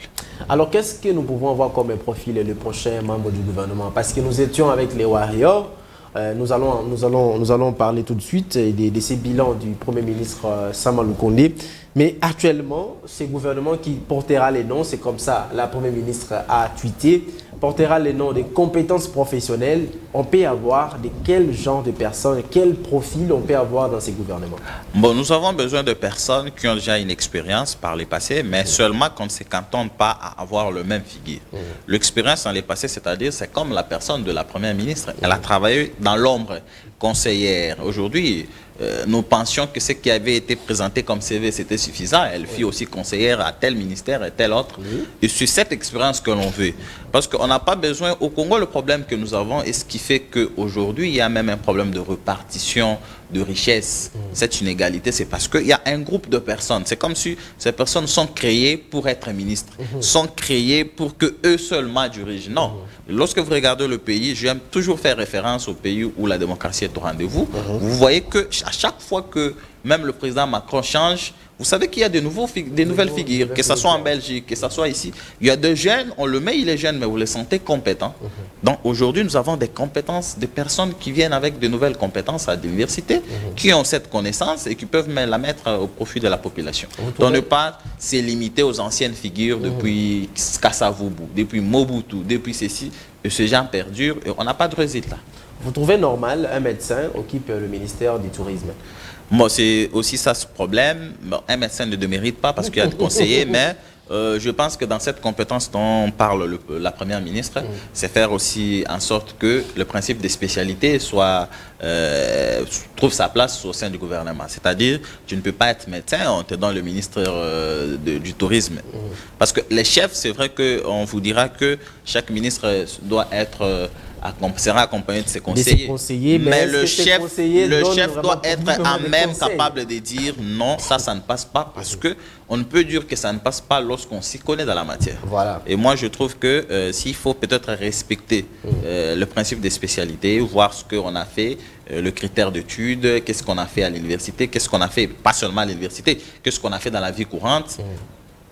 Alors, qu'est-ce que nous pouvons avoir comme profil le prochain membre du gouvernement? Parce que nous étions avec les Warriors. Nous allons parler tout de suite de ces bilans du Premier ministre Sama Lukonde. Mais actuellement, ce gouvernement qui portera les noms, c'est comme ça, la Première ministre a tweeté, portera les noms des compétences professionnelles. On peut avoir de quel genre de personnes, quel profil on peut avoir dans ces gouvernements? Bon, nous avons besoin de personnes qui ont déjà une expérience par le passé, mais seulement qu'on ne se cantonne pas à avoir le même figure. L'expérience dans le passé, c'est-à-dire, c'est comme la personne de la Première ministre. Elle a travaillé dans l'ombre conseillère. Aujourd'hui, nous pensions que ce qui avait été présenté comme CV, c'était suffisant. Elle fut aussi conseillère à tel ministère et tel autre. Et c'est cette expérience que l'on veut. Parce qu'on n'a pas besoin... Au Congo, le problème que nous avons, et ce qui fait qu'aujourd'hui, il y a même un problème de répartition de richesse. Cette inégalité, c'est parce qu'il y a un groupe de personnes. C'est comme si ces personnes sont créées pour être ministres, sont créées pour qu'eux seulement dirigent. Non. Lorsque vous regardez le pays, j'aime toujours faire référence au pays où la démocratie est au rendez-vous. Vous voyez qu'à chaque fois que même le président Macron change, vous savez qu'il y a des nouvelles figures, que ce soit en Belgique, que ce soit ici. Il y a des jeunes, on le met, il est jeune, mais vous les sentez compétents. Donc aujourd'hui, nous avons des compétences, des personnes qui viennent avec de nouvelles compétences à l'université, qui ont cette connaissance et qui peuvent la mettre au profit de la population. Donc ne pas se limiter aux anciennes figures depuis Kassavubu, depuis Mobutu, depuis ceci, et ces gens perdurent et on n'a pas de résultat. Vous trouvez normal un médecin occupe le ministère du Tourisme? Moi, c'est aussi ça ce problème. Bon, un médecin ne démérite pas parce qu'il y a des conseillers, mais je pense que dans cette compétence dont parle la Première ministre, c'est faire aussi en sorte que le principe des spécialités trouve sa place au sein du gouvernement. C'est-à-dire, tu ne peux pas être médecin, on te donne le ministre du Tourisme. Parce que les chefs, c'est vrai qu'on vous dira que chaque ministre doit être sera accompagné de ses conseillers. Mais le chef doit être à même capable de dire non, ça ne passe pas, parce que on ne peut dire que ça ne passe pas lorsqu'on s'y connaît dans la matière. Voilà. Et moi, je trouve que s'il faut peut-être respecter le principe des spécialités, voir ce qu'on a fait, le critère d'étude, qu'est-ce qu'on a fait à l'université, qu'est-ce qu'on a fait, pas seulement à l'université, qu'est-ce qu'on a fait dans la vie courante,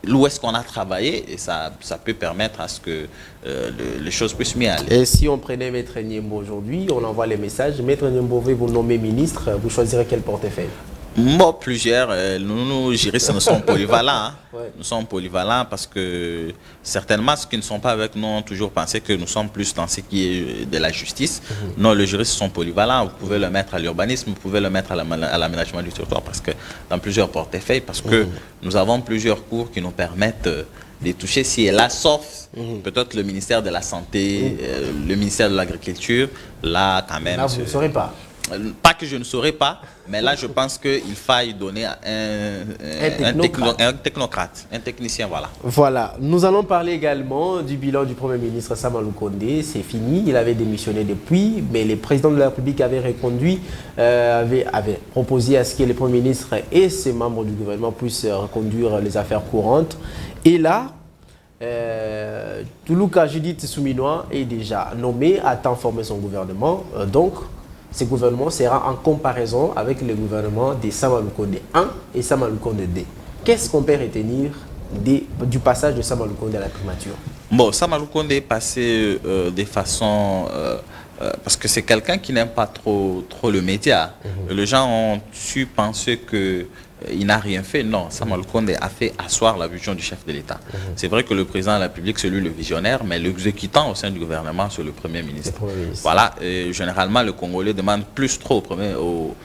où est-ce qu'on a travaillé, et ça peut permettre à ce que les choses puissent mieux aller. Et si on prenait Maître Niembo aujourd'hui, on envoie les messages, Maître Niembo veut vous nommer ministre, vous choisirez quel portefeuille? Bon, plusieurs. Nous, juristes, nous sommes polyvalents. Hein. Ouais. Nous sommes polyvalents parce que certainement ceux qui ne sont pas avec nous ont toujours pensé que nous sommes plus dans ce qui est de la justice. Non, les juristes sont polyvalents. Vous pouvez le mettre à l'urbanisme, vous pouvez le mettre à l'aménagement du territoire, parce que dans plusieurs portefeuilles, parce que nous avons plusieurs cours qui nous permettent de toucher ci et là, sauf peut-être le ministère de la Santé, le ministère de l'Agriculture. Là, quand même. Là, vous ne saurez pas. Pas que je ne saurais pas, mais là, je pense qu'il faille donner un technocrate, un technicien, voilà. Voilà. Nous allons parler également du bilan du Premier ministre Sama Lukonde. C'est fini, il avait démissionné depuis, mais le président de la République avait reconduit, avait proposé à ce que le Premier ministre et ses membres du gouvernement puissent reconduire les affaires courantes. Et là, Toulouka Judith Souminois est déjà nommé, attend former son gouvernement. Donc, ce gouvernement sera en comparaison avec le gouvernement de Sama Lukonde 1 et Sama Lukonde 2. Qu'est-ce qu'on peut retenir du passage de Sama Lukonde à la primature? Bon, Sama Lukonde est passé de façon... parce que c'est quelqu'un qui n'aime pas trop le média. Les gens ont su penser qu'il n'a rien fait. Non, Sama Lukonde a fait asseoir la vision du chef de l'État. C'est vrai que le président de la République, c'est lui le visionnaire, mais l'exécutant au sein du gouvernement, c'est le Premier ministre. Voilà, et généralement, le Congolais demande plus trop au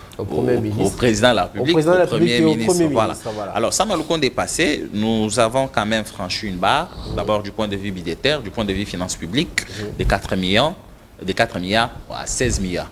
président de la République, au Premier ministre. Voilà. Alors, Sama Lukonde est passé. Nous avons quand même franchi une barre, d'abord du point de vue budgétaire, du point de vue finances publiques, de 4 milliards à 16 milliards.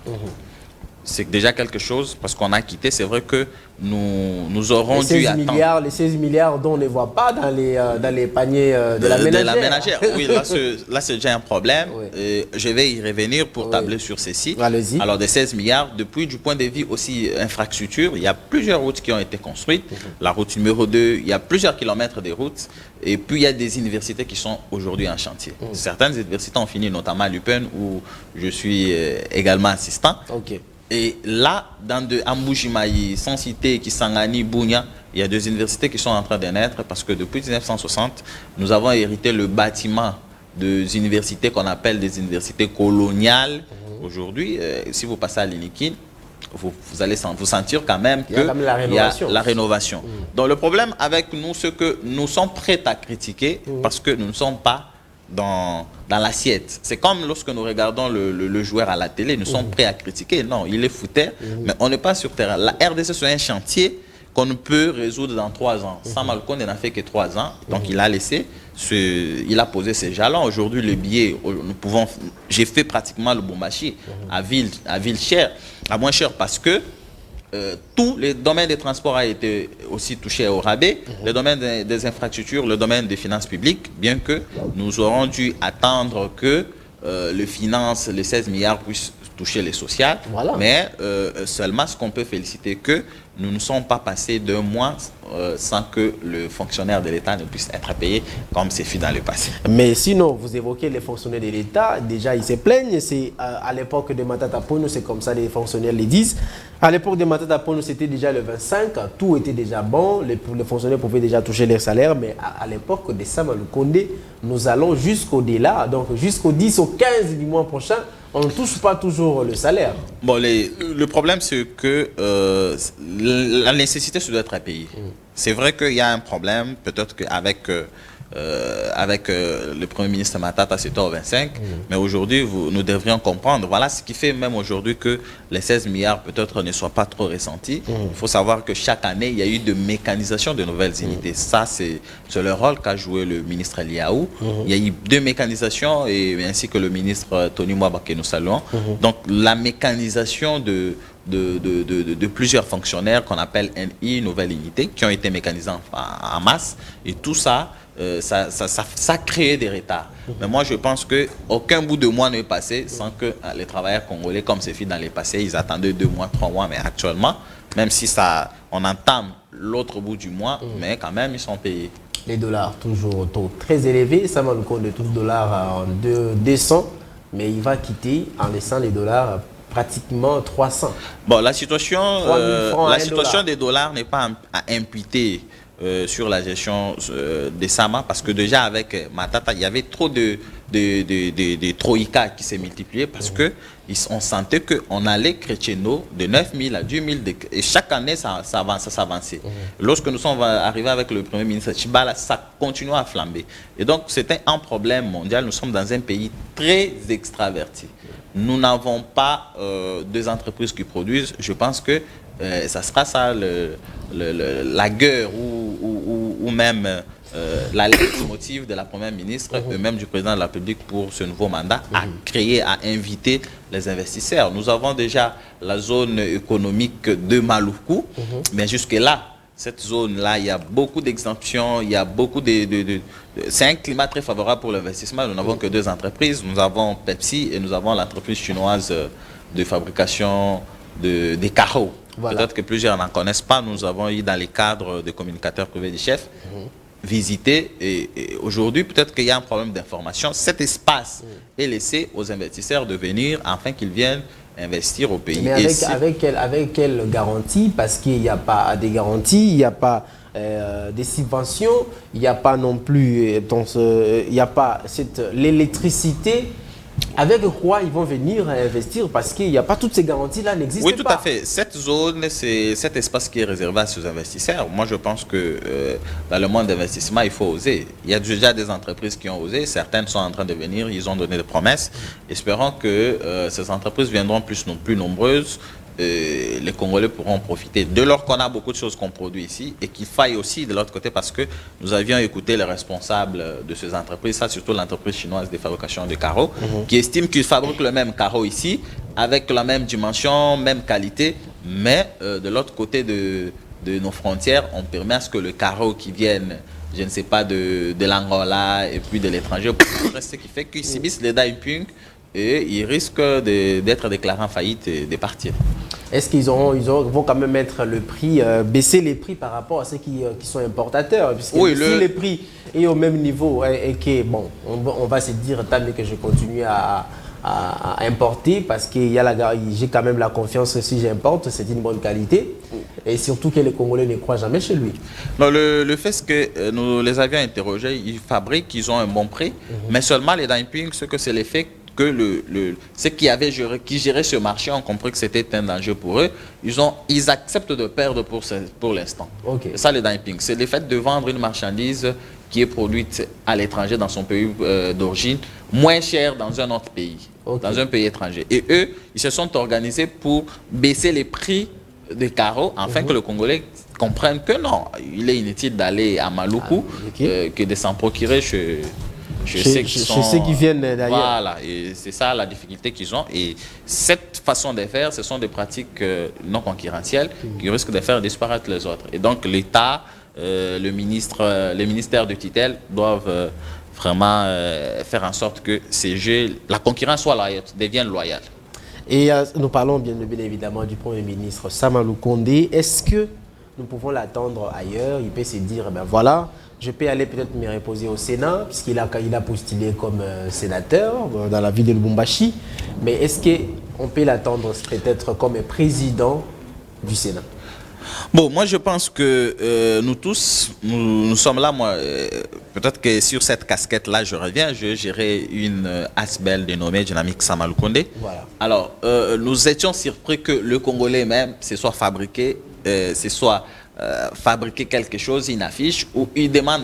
C'est déjà quelque chose, parce qu'on a quitté, c'est vrai que nous aurons dû attendre. Les 16 milliards dont on ne voit pas dans les paniers de la ménagère. Oui, là c'est déjà un problème. Oui. Je vais y revenir pour tabler sur ceci. Alors des 16 milliards, depuis du point de vue aussi infrastructure, il y a plusieurs routes qui ont été construites. La route numéro 2, il y a plusieurs kilomètres de routes. Et puis il y a des universités qui sont aujourd'hui en chantier. Certaines universités ont fini, notamment à l'UPEN, où je suis également assistant. Et là, dans Amboujimaï, sans citer Kisangani, Bounia, il y a des universités qui sont en train de naître, parce que depuis 1960, nous avons hérité le bâtiment des universités qu'on appelle des universités coloniales. Aujourd'hui, si vous passez à l'Inikin, vous allez vous sentir quand même qu'il y a la rénovation. Donc le problème avec nous, c'est que nous sommes prêts à critiquer parce que nous ne sommes pas dans l'assiette. C'est comme lorsque nous regardons le joueur à la télé, nous sommes prêts à critiquer. Non, il est fouteur, mais on n'est pas sur terrain. La RDC, c'est un chantier qu'on ne peut résoudre dans 3 ans. Sama Lukonde n'a fait que 3 ans, donc il a laissé, il a posé ses jalons. Aujourd'hui, le billet, j'ai fait pratiquement le Bombachi à ville chère, à moins cher, parce que tous les domaines des transports a été aussi touché au rabais, le domaine des infrastructures, le domaine des finances publiques, bien que nous aurons dû attendre que les 16 milliards puissent toucher les sociales. Voilà. Mais seulement ce qu'on peut féliciter, que nous ne sommes pas passés d'1 mois sans que le fonctionnaire de l'État ne puisse être payé comme c'est fait dans le passé. Mais sinon, vous évoquez les fonctionnaires de l'État, déjà ils se plaignent, c'est à l'époque de Matata Ponyo, c'est comme ça les fonctionnaires le disent. À l'époque de Matata Ponyo, c'était déjà le 25, tout était déjà bon, les fonctionnaires pouvaient déjà toucher leur salaire, mais à l'époque de Sama Lukonde, nous allons jusqu'au-delà, donc jusqu'au 10 au 15 du mois prochain, on ne touche pas toujours le salaire. Bon, le problème, c'est que la nécessité, ça doit être payé. C'est vrai qu'il y a un problème, peut-être qu'avec le Premier ministre Matata, c'était au 25, mais aujourd'hui, nous devrions comprendre, voilà ce qui fait même aujourd'hui que les 16 milliards peut-être ne soient pas trop ressentis. Il faut savoir que chaque année, il y a eu de mécanisation de nouvelles unités. Ça, c'est le rôle qu'a joué le ministre Liaou. Il y a eu 2 mécanisations, et ainsi que le ministre Tony Mwaba que nous saluons. Donc, la mécanisation de de plusieurs fonctionnaires qu'on appelle NI, nouvelle unité, qui ont été mécanisés en masse. Et tout ça, ça crée des retards. Mais moi, je pense qu'aucun bout de mois n'est passé sans que les travailleurs congolais, comme c'est fait dans les passés, ils attendaient 2 mois, 3 mois. Mais actuellement, même si on entame l'autre bout du mois, mais quand même, ils sont payés. Les dollars, toujours au taux très élevé. Ça m'a le compte de tout le dollar en 200, mais il va quitter en laissant les dollars pratiquement 300. Bon, la situation des dollars n'est pas à imputer sur la gestion des Sama, parce que déjà avec Matata, il y avait trop de troïkas qui s'est multiplié parce que on sentait qu'on allait crescendo de 9 000 à 10 000 et chaque année ça s'avançait. Lorsque nous sommes arrivés avec le Premier ministre Tshibala, ça continuait à flamber. Et donc c'était un problème mondial. Nous sommes dans un pays très extraverti. Nous n'avons pas des entreprises qui produisent. Je pense que ça sera ça la guerre ou même la leitmotiv de la Première ministre et même du Président de la République pour ce nouveau mandat, à créer, à inviter les investisseurs. Nous avons déjà la zone économique de Maluku, mais jusque-là, cette zone-là, il y a beaucoup d'exemptions, il y a beaucoup c'est un climat très favorable pour l'investissement. Nous n'avons que 2 entreprises. Nous avons Pepsi et nous avons l'entreprise chinoise de fabrication des carreaux. Voilà. Peut-être que plusieurs n'en connaissent pas. Nous avons eu dans les cadres de communicateurs privés du chef visiter et aujourd'hui peut-être qu'il y a un problème d'information. Cet espace est laissé aux investisseurs de venir afin qu'ils viennent investir au pays. Mais avec quelle garantie? Parce qu'il n'y a pas des garanties, il n'y a pas des subventions, il n'y a pas non plus il n'y a pas l'électricité. Avec quoi ils vont venir investir? Parce qu'il n'y a pas toutes ces garanties-là, n'existent pas. Oui, tout à fait. Cette zone, c'est cet espace qui est réservé à ces investisseurs. Moi, je pense que dans le monde d'investissement, il faut oser. Il y a déjà des entreprises qui ont osé. Certaines sont en train de venir. Ils ont donné des promesses. Espérons que ces entreprises viendront plus nombreuses. Les Congolais pourront profiter. De lors qu'on a beaucoup de choses qu'on produit ici et qu'il faille aussi de l'autre côté parce que nous avions écouté les responsables de ces entreprises, ça surtout l'entreprise chinoise de fabrication de carreaux, qui estime qu'ils fabriquent le même carreau ici avec la même dimension, même qualité, mais de l'autre côté de nos frontières, on permet à ce que le carreau qui vienne, je ne sais pas, de l'Angola et puis de l'étranger, ce qui fait qu'ils subissent les dumping et ils risquent d'être déclarés en faillite et de partir. Est-ce qu'ils vont quand même mettre le prix, baisser les prix par rapport à ceux qui sont importateurs? Puisque si les prix est au même niveau et que, bon, on va se dire, tant mieux que je continue à importer parce que j'ai quand même la confiance que si j'importe, c'est une bonne qualité. Et surtout que les Congolais ne croient jamais chez lui. Non, le fait c'est que nous les avions interrogés, ils fabriquent, ils ont un bon prix, mais seulement les dumping, ce que c'est l'effet que ceux qui géraient ce marché ont compris que c'était un danger pour eux. Ils acceptent de perdre pour l'instant. Okay. C'est ça le dumping. C'est le fait de vendre une marchandise qui est produite à l'étranger dans son pays d'origine, moins cher dans un autre pays, dans un pays étranger. Et eux, ils se sont organisés pour baisser les prix des carreaux afin que le Congolais comprenne que non, il est inutile d'aller à Maluku que de s'en procurer chez ceux qui viennent d'ailleurs. Voilà, et c'est ça la difficulté qu'ils ont. Et cette façon de faire, ce sont des pratiques non concurrentielles qui risquent de faire disparaître les autres. Et donc l'État, les ministères de tutelle doivent vraiment faire en sorte que ces jeux, la concurrence soit loyale, devienne loyale. Et nous parlons bien évidemment du Premier ministre Sama Lukonde. Est-ce que nous pouvons l'attendre ailleurs? Il peut se dire, ben voilà, je peux aller peut-être me reposer au Sénat, puisqu'il a postulé comme sénateur dans la ville de Lubumbashi. Mais est-ce qu'on peut l'attendre peut-être comme président du Sénat? Bon, moi je pense que nous tous, nous sommes là, moi, peut-être que sur cette casquette-là, je reviens, je gérais une ASBEL dénommée Dynamique Sama Lukonde. Voilà. Alors, nous étions surpris que le Congolais même se soit fabriqué, fabriquer quelque chose, une affiche, où il demande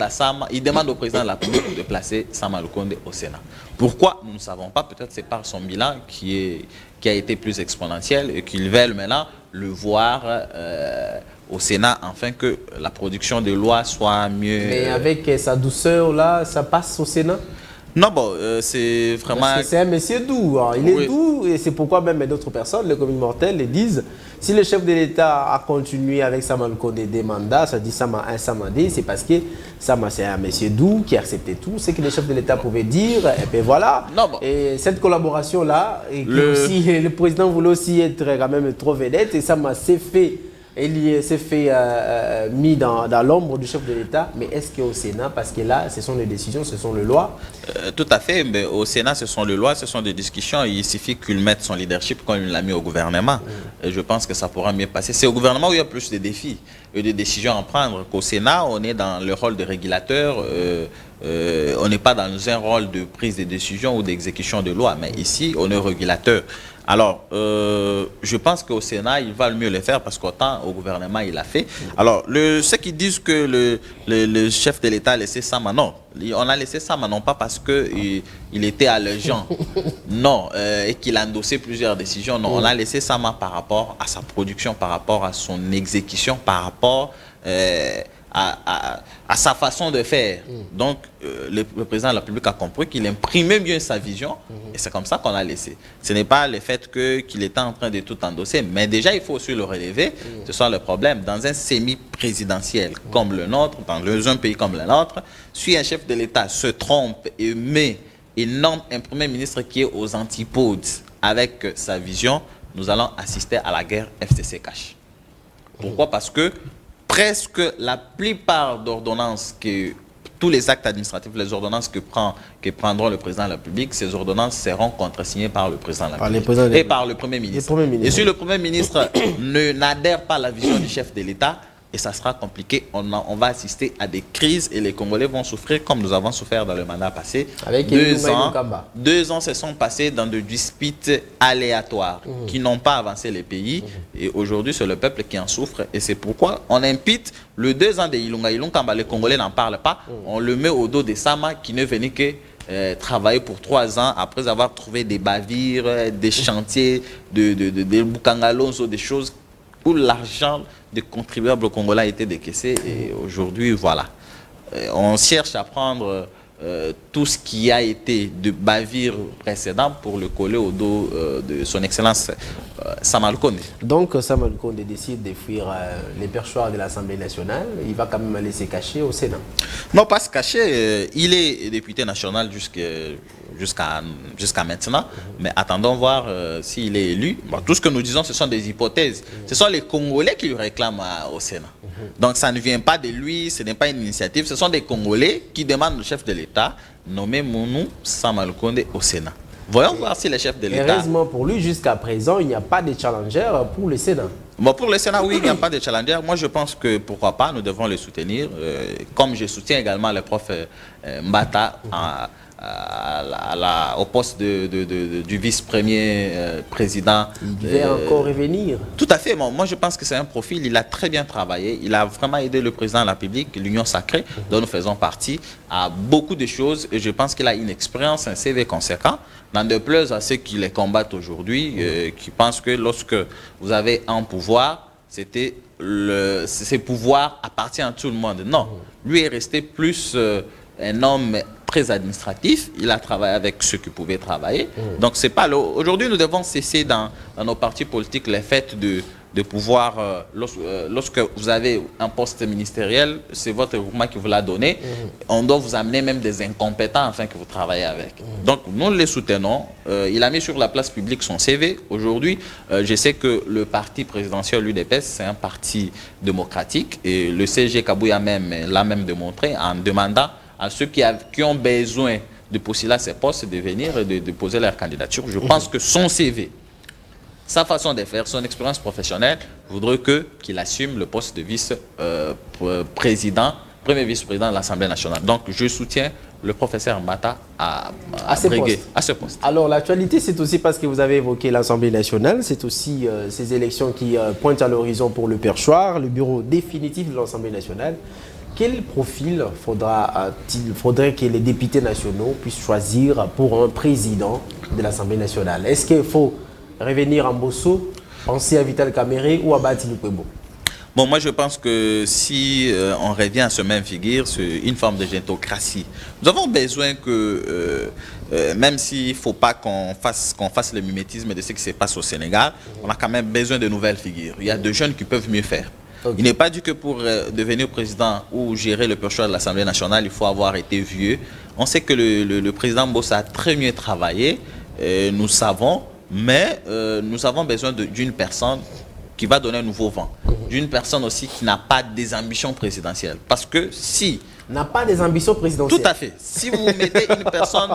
au président de la République de placer Sama Lukonde au Sénat. Pourquoi? Nous ne savons pas, peut-être c'est par son bilan qui a été plus exponentiel et qu'ils veulent maintenant le voir au Sénat afin que la production de lois soit mieux... Mais avec sa douceur là, ça passe au Sénat? Non, bon, c'est vraiment... Parce que c'est un monsieur doux, hein. Il est doux et c'est pourquoi même d'autres personnes, les communes mortelles, les disent si le chef de l'État a continué avec Sama Lukonde des mandats, ça dit Sama 1, Sama 2, c'est parce que Sama c'est un monsieur doux qui acceptait tout, c'est que le chef de l'État pouvait dire, et puis voilà. Non, bon. Et cette collaboration-là, le président voulait aussi être quand même trop vedette, et Sama s'est fait mis dans l'ombre du chef de l'État, mais est-ce qu'au Sénat, parce que là, ce sont les décisions, ce sont les lois. Tout à fait, mais au Sénat, ce sont les lois, ce sont des discussions, il suffit qu'il mette son leadership quand il l'a mis au gouvernement. Et je pense que ça pourra mieux passer. C'est au gouvernement où il y a plus de défis et de décisions à prendre. Qu'au Sénat, on est dans le rôle de régulateur, on n'est pas dans un rôle de prise de décision ou d'exécution de loi, mais ici, on est régulateur. Alors, je pense qu'au Sénat, il va le mieux le faire parce qu'autant au gouvernement, il l'a fait. Alors, ceux qui disent que le chef de l'État a laissé Sama, non. On a laissé Sama, non pas parce qu'il était allégeant, non, et qu'il a endossé plusieurs décisions. Non, on a laissé Sama par rapport à sa production, par rapport à son exécution, par rapport à sa façon de faire. Donc, le président de la République a compris qu'il imprimait bien sa vision et c'est comme ça qu'on a laissé. Ce n'est pas le fait qu'il était en train de tout endosser, mais déjà, il faut aussi le relever. Ce sont les problèmes. Dans un semi-présidentiel comme le nôtre, dans un pays comme le nôtre, si un chef de l'État se trompe et nomme un premier ministre qui est aux antipodes avec sa vision, nous allons assister à la guerre FCC-Cash. Pourquoi? Parce que presque la plupart d'ordonnances, tous les actes administratifs, les ordonnances que prendront le président de la République, ces ordonnances seront contresignées par le président de la République et par le Premier ministre. Et si le Premier ministre n'adhère pas à la vision du chef de l'État, et ça sera compliqué, on va assister à des crises et les Congolais vont souffrir comme nous avons souffert dans le mandat passé. Avec 2 ans se sont passés dans des disputes aléatoires qui n'ont pas avancé les pays et aujourd'hui c'est le peuple qui en souffre et c'est pourquoi on impute le 2 ans de Ilunga Kamba, les Congolais n'en parlent pas, on le met au dos de Sama qui ne venait que travailler pour 3 ans après avoir trouvé des bavires, des chantiers, des boukangalons, des choses où l'argent des contribuables congolais a été décaissé et aujourd'hui, voilà. On cherche à prendre tout ce qui a été de bavure précédent pour le coller au dos de son excellence Sama Lukonde. Donc Sama Lukonde décide de fuir les perchoirs de l'Assemblée nationale, il va quand même laisser cacher au Sénat. Non, pas se cacher, il est député national jusqu'à maintenant, mais attendons voir s'il est élu. Bon, tout ce que nous disons, ce sont des hypothèses. Ce sont les Congolais qui lui réclament au Sénat. Donc ça ne vient pas de lui, ce n'est pas une initiative, ce sont des Congolais qui demandent au chef de l'État nommer Mounou Sama Lukonde au Sénat. Voyons voir si le chef de l'État... Heureusement pour lui, jusqu'à présent, il n'y a pas de challenger pour le Sénat. Bon, pour le Sénat, oui, il n'y a pas de challenger. Moi, je pense que, pourquoi pas, nous devons le soutenir. Comme je soutiens également le prof Mbata au poste du vice-premier président. Il va encore revenir. Tout à fait. Bon, moi, je pense que c'est un profil. Il a très bien travaillé. Il a vraiment aidé le président de la République, l'Union sacrée, dont nous faisons partie, à beaucoup de choses. Et je pense qu'il a une expérience, un CV conséquent. N'en déplaise à ceux qui les combattent aujourd'hui, qui pensent que lorsque vous avez un pouvoir, ces pouvoirs appartiennent à tout le monde. Non. Lui est resté plus un homme très administratif, il a travaillé avec ceux qui pouvaient travailler. Donc c'est pas aujourd'hui nous devons cesser dans nos partis politiques le fait de pouvoir, lorsque vous avez un poste ministériel, c'est votre groupement qui vous l'a donné, on doit vous amener même des incompétents afin que vous travaillez avec. Donc nous les soutenons, il a mis sur la place publique son CV. Aujourd'hui, je sais que le parti présidentiel l'UDPS, c'est un parti démocratique et le CG Kabouya l'a même démontré en demandant à ceux qui ont besoin de postuler à ces postes de venir et de poser leur candidature. Je pense que son CV, sa façon de faire, son expérience professionnelle voudrait qu'il assume le poste de vice-président, premier vice-président de l'Assemblée nationale. Donc je soutiens le professeur Mbata à ce poste. Alors l'actualité, c'est aussi parce que vous avez évoqué l'Assemblée nationale, c'est aussi ces élections qui pointent à l'horizon pour le perchoir, le bureau définitif de l'Assemblée nationale. Quel profil faudrait que les députés nationaux puissent choisir pour un président de l'Assemblée nationale? Est-ce qu'il faut revenir en Bosso, penser à Vital Kamerhe ou à Bahati Lukwebo? Bon, moi je pense que si on revient à ce même figure, c'est une forme de géntocratie. Nous avons besoin que, même s'il ne faut pas qu'on fasse le mimétisme de ce qui se passe au Sénégal, on a quand même besoin de nouvelles figures. Il y a de jeunes qui peuvent mieux faire. Okay. Il n'est pas dit que pour devenir président ou gérer le purcheur de l'Assemblée nationale, il faut avoir été vieux. On sait que le président Bossa a très mieux travaillé, nous savons, mais nous avons besoin d'une personne qui va donner un nouveau vent. D'une personne aussi qui n'a pas des ambitions présidentielles. Parce que si... N'a pas des ambitions présidentielles. Tout à fait. Si vous mettez une personne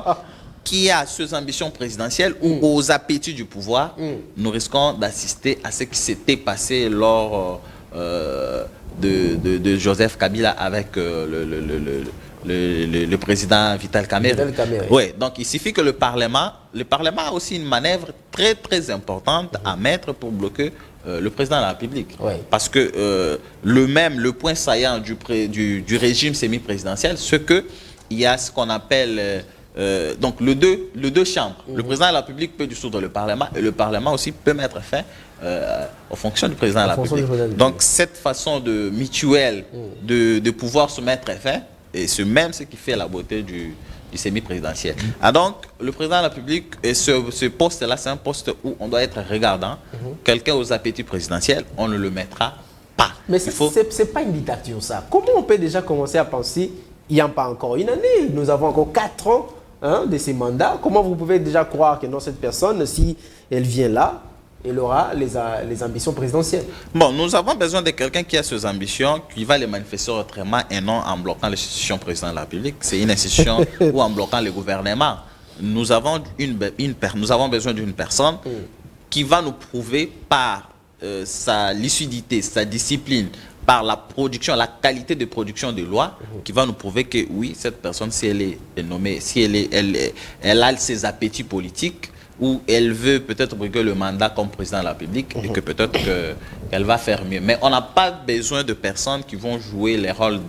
qui a ces ambitions présidentielles ou aux appétits du pouvoir, nous risquons d'assister à ce qui s'était passé lors de Joseph Kabila avec le président Vital Kamerhe. Oui, donc il suffit que le Parlement a aussi une manœuvre très très importante à mettre pour bloquer le président de la République. Oui. Parce que le point saillant du régime semi-présidentiel, c'est qu'il y a ce qu'on appelle donc le deux chambres. Le président de la République peut dissoudre le Parlement et le Parlement aussi peut mettre fin aux fonctions du président de la République. Donc cette façon mutuelle de pouvoir se mettre fin, et c'est même ce qui fait la beauté du semi-présidentiel. Donc, le président de la République, et ce poste-là, c'est un poste où on doit être regardant. Quelqu'un aux appétits présidentiels, on ne le mettra pas. Mais c'est pas une dictature, ça. Comment on peut déjà commencer à penser, il n'y a pas encore une année, nous avons encore 4 ans de ces mandats. Comment vous pouvez déjà croire que non, cette personne, si elle vient là, elle aura les ambitions présidentielles? Bon, nous avons besoin de quelqu'un qui a ces ambitions, qui va les manifester autrement et non en bloquant l'institution président de la République. C'est une institution ou en bloquant le gouvernement. Nous avons besoin d'une personne qui va nous prouver par sa lucidité, sa discipline, par la production, la qualité de production de lois, qui va nous prouver que oui, cette personne, si elle est nommée, si elle a ses appétits politiques, ou elle veut peut-être briguer le mandat comme président de la République et que peut-être qu'elle va faire mieux. Mais on n'a pas besoin de personnes qui vont jouer les rôles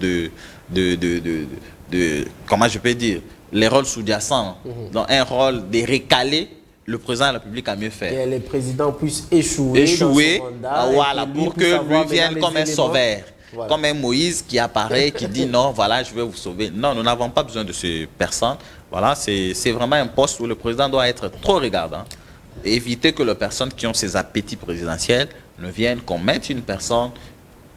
comment je peux dire, les rôles sous-jacents, dans un rôle de récaler le président de la République à mieux faire. Et les présidents puissent échouer dans son mandat, voilà, pour que lui vienne comme un sauveur. Voilà. Comme un Moïse qui apparaît, qui dit non, voilà, je vais vous sauver. Non, nous n'avons pas besoin de ces personnes. Voilà, c'est vraiment un poste où le président doit être trop regardant. Et éviter que les personnes qui ont ces appétits présidentiels ne viennent qu'on mette une personne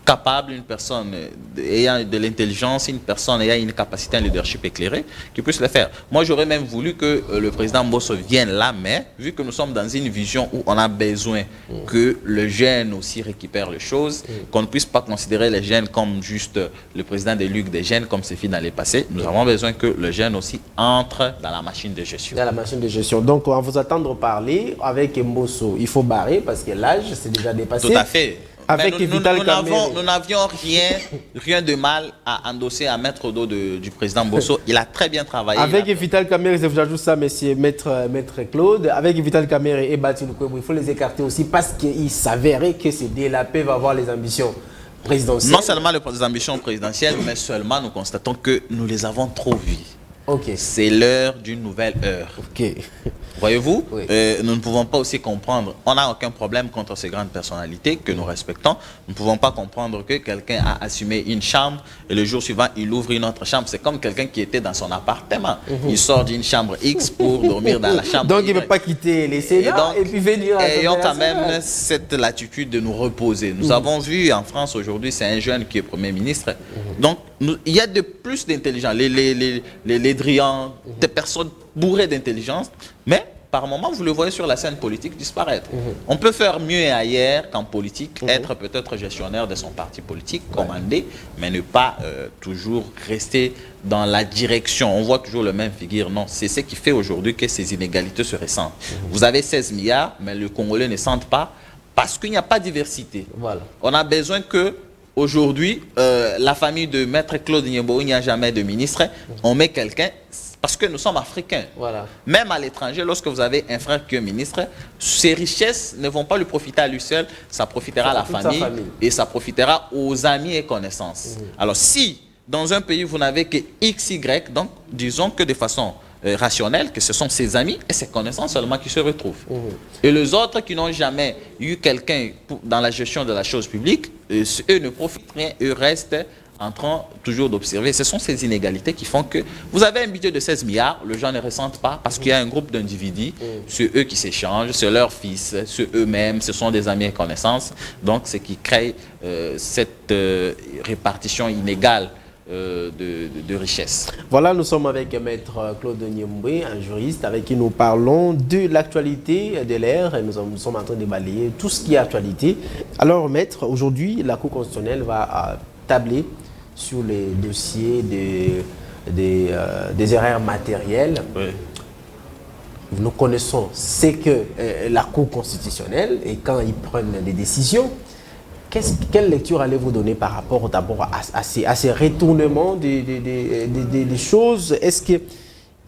capable, une personne ayant de l'intelligence, une personne ayant une capacité, un leadership éclairé, qui puisse le faire. Moi, j'aurais même voulu que le président Bosso vienne là, mais vu que nous sommes dans une vision où on a besoin que le jeune aussi récupère les choses, qu'on ne puisse pas considérer les jeunes comme juste le président des Lucs des jeunes, comme c'est fait dans les passés, nous avons besoin que le jeune aussi entre dans la machine de gestion. Dans la machine de gestion. Donc, on va vous attendre parler avec Mbosso. Il faut barrer parce que l'âge, c'est déjà dépassé. Tout à fait. Avec nous n'avions rien de mal à endosser, à mettre au dos du président Bosso. Il a très bien travaillé. Avec Vital Kamerhe, j'ajoute ça, messieurs, maître Claude, avec Vital Kamerhe et Batil Kouébou, il faut les écarter aussi parce qu'il s'avérait que ces DLAP va avoir les ambitions présidentielles. Non seulement les ambitions présidentielles, mais seulement nous constatons que nous les avons trop vues. Okay. C'est l'heure d'une nouvelle heure. Okay. Voyez-vous, oui. Nous ne pouvons pas aussi comprendre, on n'a aucun problème contre ces grandes personnalités que nous respectons. Nous ne pouvons pas comprendre que quelqu'un a assumé une chambre et le jour suivant, il ouvre une autre chambre. C'est comme quelqu'un qui était dans son appartement. Il sort d'une chambre X pour dormir dans la chambre Donc Y. Il ne veut pas quitter les Sénats et puis venir à ayons quand même cette latitude de nous reposer. Nous avons vu en France aujourd'hui, c'est un jeune qui est Premier ministre. Donc, il y a de plus d'intelligents, les drillants, des personnes bourrées d'intelligence, mais par moment, vous le voyez sur la scène politique disparaître. On peut faire mieux ailleurs qu'en politique, être peut-être gestionnaire de son parti politique, commander, mais ne pas toujours rester dans la direction. On voit toujours le même figure. Non, c'est ce qui fait aujourd'hui que ces inégalités se ressentent. Vous avez 16 milliards, mais le Congolais ne sent pas parce qu'il n'y a pas de diversité. Voilà. On a besoin que aujourd'hui, la famille de Maître Claude Niembo, il n'y a jamais de ministre. On met quelqu'un parce que nous sommes africains. Voilà. Même à l'étranger, lorsque vous avez un frère qui est ministre, ces richesses ne vont pas lui profiter à lui seul, ça profitera à la famille et ça profitera aux amis et connaissances. Alors si dans un pays vous n'avez que XY, donc disons que de façon rationnelle, que ce sont ses amis et ses connaissances seulement qui se retrouvent. Et les autres qui n'ont jamais eu quelqu'un dans la gestion de la chose publique, eux ne profitent rien, eux restent en train toujours d'observer. Ce sont ces inégalités qui font que vous avez un budget de 16 milliards, les gens ne ressentent pas parce qu'il y a un groupe d'individus, c'est eux qui s'échangent, c'est leurs fils, c'est eux-mêmes, ce sont des amis et connaissances. Donc, c'est qui crée cette répartition inégale de richesse. Voilà, nous sommes avec Maître Claude Niemboué, un juriste avec qui nous parlons de l'actualité de l'ère et nous sommes en train de balayer tout ce qui est actualité. Alors, Maître, aujourd'hui, la Cour constitutionnelle va tabler sur les dossiers des erreurs matérielles. Oui. Nous connaissons ce que la Cour constitutionnelle et quand ils prennent des décisions. Quelle lecture allez-vous donner par rapport d'abord à ces retournements des choses? Est-ce que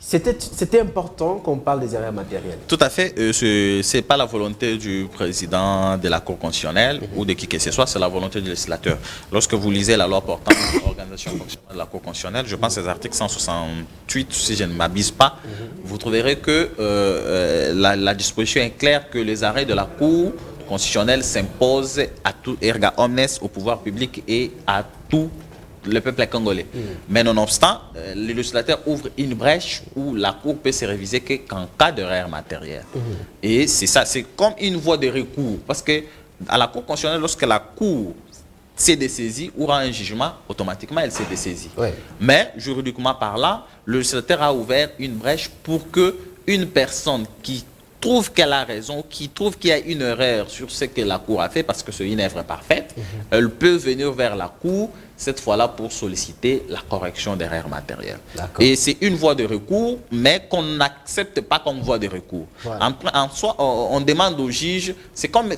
c'était important qu'on parle des erreurs matérielles? Tout à fait. Ce n'est pas la volonté du président de la Cour constitutionnelle ou de qui que ce soit, c'est la volonté du législateur. Lorsque vous lisez la loi portant l'organisation fonctionnelle de la Cour constitutionnelle, je pense aux articles 168, si je ne m'abuse pas, vous trouverez que la disposition est claire que les arrêts de la Cour constitutionnelle s'imposent à tout erga omnes au pouvoir public et à tout le peuple congolais. Mais nonobstant, le législateur ouvre une brèche où la Cour peut se réviser qu'en cas d'erreur matérielle. Et c'est ça, c'est comme une voie de recours. Parce que à la Cour constitutionnelle, lorsque la Cour s'est dessaisie ou rend un jugement, automatiquement elle s'est dessaisie. Ouais. Mais juridiquement parlant, le législateur a ouvert une brèche pour que une personne qui trouve qu'elle a raison, qui trouve qu'il y a une erreur sur ce que la Cour a fait, parce que c'est une œuvre parfaite, elle peut venir vers la Cour, cette fois-là pour solliciter la correction d'erreurs matérielles. Et c'est une voie de recours, mais qu'on n'accepte pas comme voie de recours. Voilà. En soi, on demande au juge, c'est comme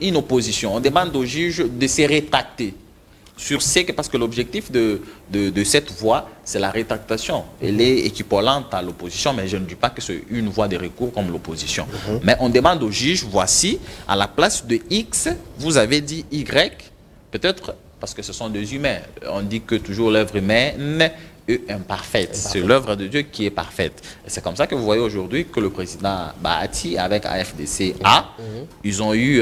une opposition, on demande au juge de se rétracter sur ce que, parce que l'objectif de cette voie, c'est la rétractation. Elle est équivalente à l'opposition, mais je ne dis pas que c'est une voie de recours comme l'opposition. Mais on demande au juge, voici, à la place de X, vous avez dit Y, peut-être parce que ce sont des humains. On dit que toujours l'œuvre humaine est imparfaite. C'est l'œuvre de Dieu qui est parfaite. C'est comme ça que vous voyez aujourd'hui que le président Bahati, avec AFDC-A, ils ont eu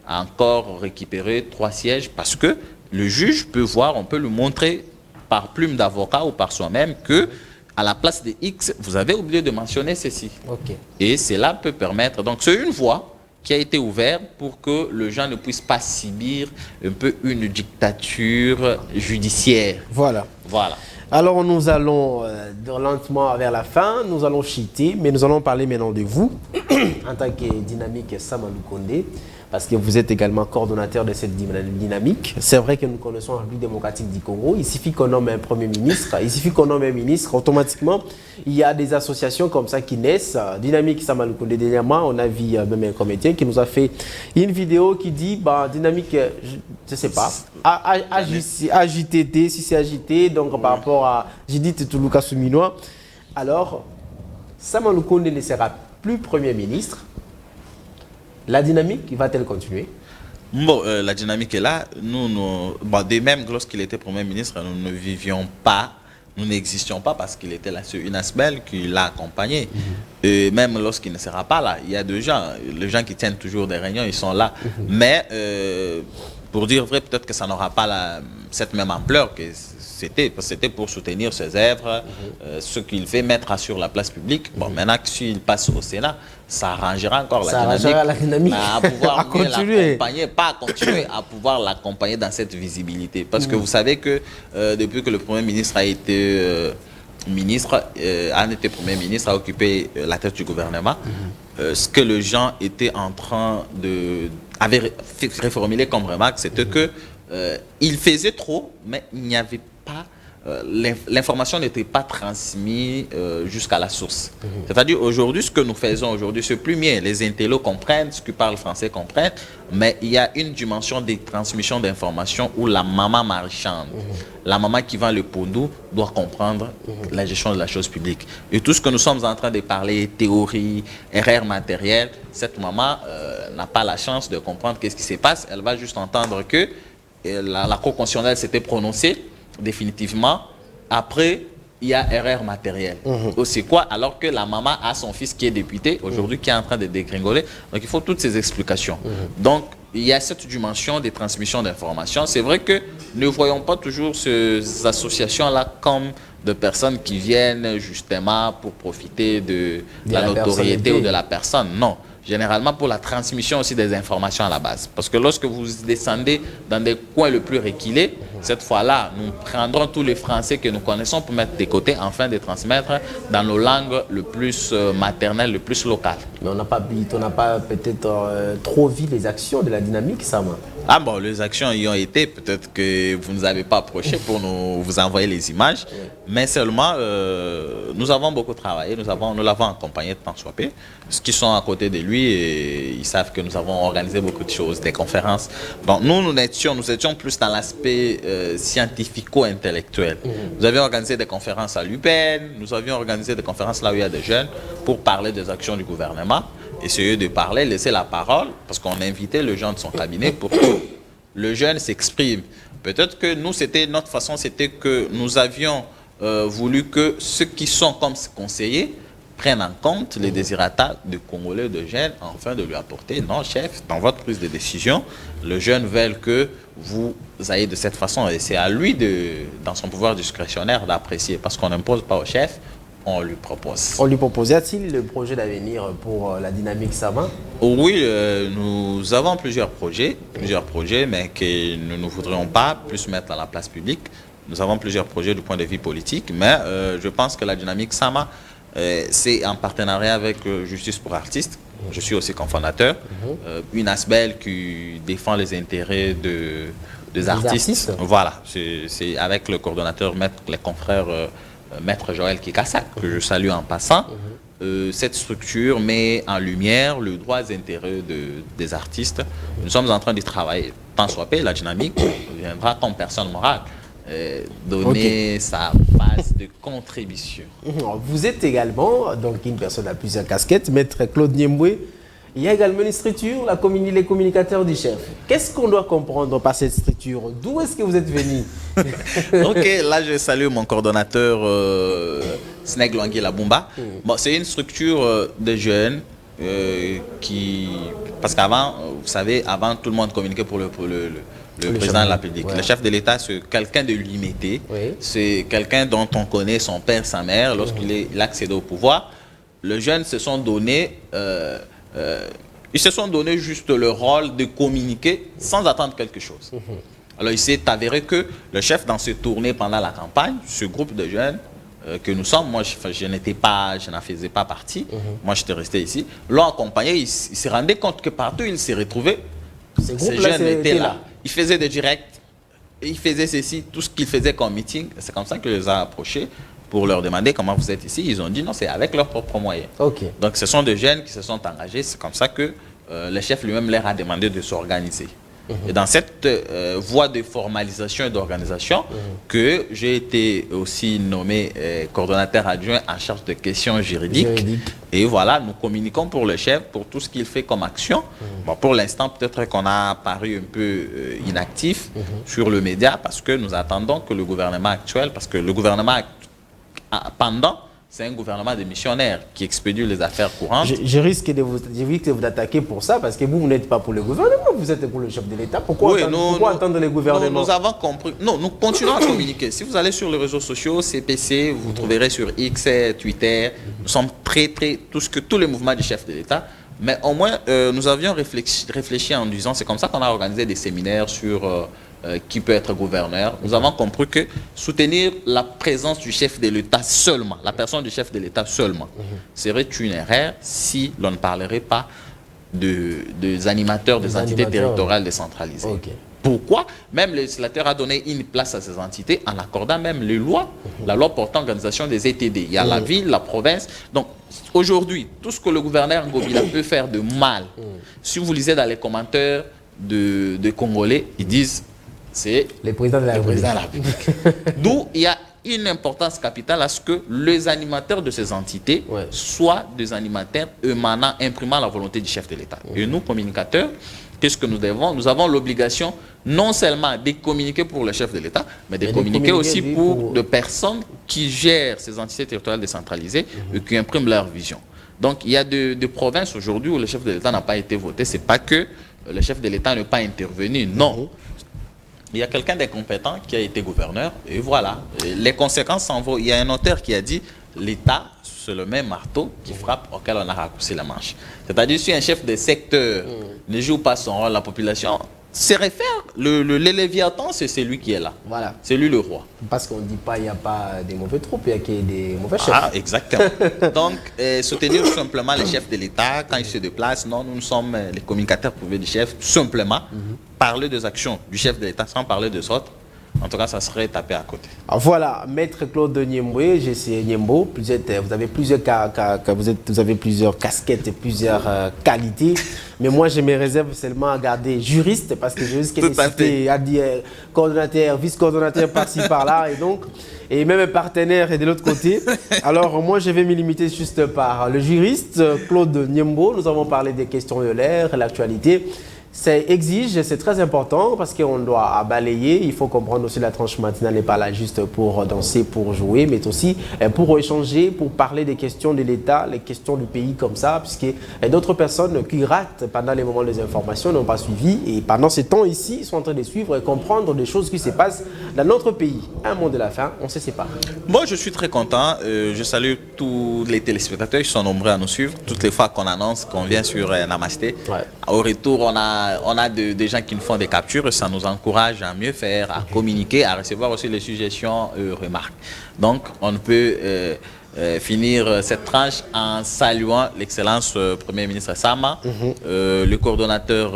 encore récupéré 3 sièges parce que le juge peut voir, on peut lui montrer par plume d'avocat ou par soi-même que à la place de X, vous avez oublié de mentionner ceci. Et cela peut permettre. Donc c'est une voie qui a été ouverte pour que le gens ne puisse pas subir un peu une dictature judiciaire. Voilà. Alors nous allons lentement vers la fin, nous allons chuter, mais nous allons parler maintenant de vous en tant que dynamique Samalou Condé. Parce que vous êtes également coordonnateur de cette dynamique. C'est vrai que nous connaissons la République démocratique du Congo. Il suffit qu'on nomme un premier ministre, il suffit qu'on nomme un ministre, automatiquement, il y a des associations comme ça qui naissent. Dynamique Samalou Condé, dernièrement, on a vu même un comédien qui nous a fait une vidéo qui dit, bah, dynamique, je ne sais pas, AJTT, si c'est agité, donc par rapport à Judith Toulouka Souminois. Alors, Samalou Condé ne sera plus premier ministre. La dynamique, va-t-elle continuer? Bon, la dynamique est là. Bon, de même, lorsqu'il était Premier ministre, nous ne vivions pas, nous n'existions pas parce qu'il était là sur une Asbel qui l'a accompagné. Et même lorsqu'il ne sera pas là, il y a des gens, les gens qui tiennent toujours des réunions, ils sont là. Mais, pour dire vrai, peut-être que ça n'aura pas cette même ampleur que c'était pour soutenir ses œuvres, ce qu'il fait mettre sur la place publique. Bon, maintenant que s'il passe au Sénat, ça arrangera encore la dynamique à pouvoir l'accompagner, pas à continuer, à pouvoir l'accompagner dans cette visibilité. Parce que vous savez que depuis que le Premier ministre a été Premier ministre, a occupé la tête du gouvernement, ce que les gens étaient en train avaient reformulé comme remarque, c'était que il faisait trop, mais il n'y avait pas, l'information n'était pas transmise jusqu'à la source. C'est-à-dire aujourd'hui, ce que nous faisons aujourd'hui, c'est plus bien. Les intellos comprennent, ceux qui parlent français comprennent, mais il y a une dimension de transmission d'informations où la maman marchande, la maman qui vend le pondou doit comprendre la gestion de la chose publique. Et tout ce que nous sommes en train de parler, théorie, erreurs matérielles, cette maman n'a pas la chance de comprendre qu'est-ce qui se passe. Elle va juste entendre que la Cour constitutionnelle s'était prononcée définitivement. Après, il y a erreur matérielle. C'est quoi? Alors que la maman a son fils qui est député aujourd'hui, qui est en train de dégringoler. Donc, il faut toutes ces explications. Donc, il y a cette dimension des transmissions d'informations. C'est vrai que ne voyons pas toujours ces associations-là comme de personnes qui viennent justement pour profiter de la notoriété ou de la personne. Non. Généralement pour la transmission aussi des informations à la base. Parce que lorsque vous descendez dans des coins le plus reculés, cette fois-là, nous prendrons tous les Français que nous connaissons pour mettre de côté, afin de transmettre dans nos langues le plus maternelles, le plus locales. Mais on n'a pas peut-être trop vu les actions de la dynamique, Sama. Ah bon, les actions y ont été, peut-être que vous ne nous avez pas approché pour vous envoyer les images, mais seulement nous avons beaucoup travaillé, nous l'avons accompagné de tant soit peu. Ceux qui sont à côté de lui, et ils savent que nous avons organisé beaucoup de choses, des conférences. Donc nous étions plus dans l'aspect scientifico-intellectuel. Nous avions organisé des conférences à l'UPN, nous avions organisé des conférences là où il y a des jeunes pour parler des actions du gouvernement. Essayer de parler, laisser la parole, parce qu'on invitait le jeune de son cabinet pour que le jeune s'exprime. Peut-être que nous, notre façon, c'était que nous avions voulu que ceux qui sont comme conseillers prennent en compte les désirata de Congolais, de jeunes, afin de lui apporter, non chef, dans votre prise de décision, le jeune veut que vous ayez de cette façon, et c'est à lui, dans son pouvoir discrétionnaire, d'apprécier, parce qu'on n'impose pas au chef, on lui propose. On lui propose. Y a-t-il le projet d'avenir pour la dynamique Sama? Oui, nous avons plusieurs projets, mais que nous ne voudrions pas plus mettre dans la place publique. Nous avons plusieurs projets du point de vue politique, mais je pense que la dynamique Sama, c'est en partenariat avec Justice pour Artistes. Je suis aussi cofondateur. Une ASBEL qui défend les intérêts des artistes. Voilà, c'est avec le coordonnateur, les confrères Maître Joël Kikassa, que je salue en passant. Cette structure met en lumière le droit des intérêts des artistes. Nous sommes en train d'y travailler. Tant soit peu, la dynamique viendra comme personne morale donner sa base de contribution. Vous êtes également donc une personne à plusieurs casquettes, Maître Claude Niemboué. Il y a également une structure, les communicateurs du chef. Qu'est-ce qu'on doit comprendre par cette structure? D'où est-ce que vous êtes venu? Ok, là je salue mon coordonnateur Sneg Luangi Labumba. Bon, c'est une structure de jeunes parce qu'avant, vous savez, avant tout le monde communiquait pour le président de la République. Le chef de l'État, c'est quelqu'un de limité. C'est quelqu'un dont on connaît son père, sa mère, lorsqu'il a accédé au pouvoir. Les jeunes se sont donné... ils se sont donné juste le rôle de communiquer sans attendre quelque chose. Alors il s'est avéré que le chef, dans ses tournées pendant la campagne, ce groupe de jeunes que nous sommes, moi je n'en faisais pas partie, moi j'étais resté ici, l'ont accompagné, il se rendait compte que partout il s'est retrouvé, ces jeunes étaient là. Ils faisaient des directs, ils faisaient ceci, tout ce qu'ils faisaient comme meeting, c'est comme ça que je les ai approchés pour leur demander comment vous êtes ici. Ils ont dit non, c'est avec leurs propres moyens. Donc ce sont des jeunes qui se sont engagés. C'est comme ça que le chef lui-même leur a demandé de s'organiser. Et dans cette voie de formalisation et d'organisation, que j'ai été aussi nommé coordonnateur adjoint en charge de questions juridiques. Et voilà, nous communiquons pour le chef, pour tout ce qu'il fait comme action. Bon, pour l'instant, peut-être qu'on a paru un peu inactif sur le média, parce que nous attendons que le gouvernement actuel, parce que le gouvernement c'est un gouvernement de missionnaires qui expédie les affaires courantes. Je risque de vous attaquer pour ça, parce que vous n'êtes pas pour le gouvernement, vous êtes pour le chef de l'État. Pourquoi attendre le gouvernement? Nous avons compris. Non, nous continuons à communiquer. Si vous allez sur les réseaux sociaux, CPC, vous trouverez sur X, Twitter. Nous sommes tous les mouvements du chef de l'État. Mais au moins, nous avions réfléchi en disant, c'est comme ça qu'on a organisé des séminaires sur... qui peut être gouverneur. Nous avons compris que soutenir la présence du chef de l'État seulement, la personne du chef de l'État seulement, serait une erreur si l'on ne parlerait pas des animateurs des entités territoriales décentralisées. Pourquoi? Même le législateur a donné une place à ces entités en accordant même les lois, la loi portant organisation des ETD. Il y a la ville, la province. Donc aujourd'hui, tout ce que le gouverneur Ngobila peut faire de mal, si vous lisez dans les commentaires de Congolais, ils disent c'est le président de la République. D'où il y a une importance capitale à ce que les animateurs de ces entités soient des animateurs imprimant la volonté du chef de l'État. Et nous, communicateurs, qu'est-ce que nous devons? Nous avons l'obligation non seulement de communiquer pour le chef de l'État, mais de communiquer aussi pour des personnes qui gèrent ces entités territoriales décentralisées et qui impriment leur vision. Donc il y a des provinces aujourd'hui où le chef de l'État n'a pas été voté. Ce n'est pas que le chef de l'État n'est pas intervenu, non. Il y a quelqu'un d'incompétent qui a été gouverneur et voilà. Et les conséquences s'en vont. Il y a un auteur qui a dit l'État, c'est le même marteau qui frappe auquel on a raccourci la manche. C'est-à-dire si un chef de secteur ne joue pas son rôle, la population se réfère. Le Léviathan, c'est lui qui est là. Voilà. C'est lui le roi. Parce qu'on ne dit pas qu'il n'y a pas des mauvais troupes, il y a que des mauvais chefs. Ah, exactement. Donc, soutenir simplement les chefs de l'État quand ils se déplacent. Non, nous sommes les communicateurs privés du chef. Tout simplement, parler des actions du chef de l'État sans parler des autres. En tout cas, ça serait tapé à côté. Voilà, Maître Claude Niemboué, GC Niembo, vous avez plusieurs casquettes et plusieurs qualités. Mais moi, je me réserve seulement à garder juriste parce que juriste qui est cité à dire coordonnateur, vice-coordonnateur par-ci par-là et même un partenaire est de l'autre côté. Alors moi, je vais me limiter juste par le juriste Claude Niembo. Nous avons parlé des questions de l'air, l'actualité. Ça exige, c'est très important parce qu'on doit balayer. Il faut comprendre aussi la tranche matinale n'est pas là juste pour danser, pour jouer, mais aussi pour échanger, pour parler des questions de l'État, les questions du pays comme ça, puisque d'autres personnes qui ratent pendant les moments des informations n'ont pas suivi et pendant ces temps ici, ils sont en train de suivre et comprendre des choses qui se passent dans notre pays. Un mot de la fin, on se sépare. Moi, je suis très content. Je salue tous les téléspectateurs qui sont nombreux à nous suivre. Toutes les fois qu'on annonce qu'on vient sur Namasté, au retour, on a des gens qui nous font des captures et ça nous encourage à mieux faire, à communiquer, à recevoir aussi les suggestions, remarques. Donc, on peut finir cette tranche en saluant l'excellence Premier ministre Sama, le coordonnateur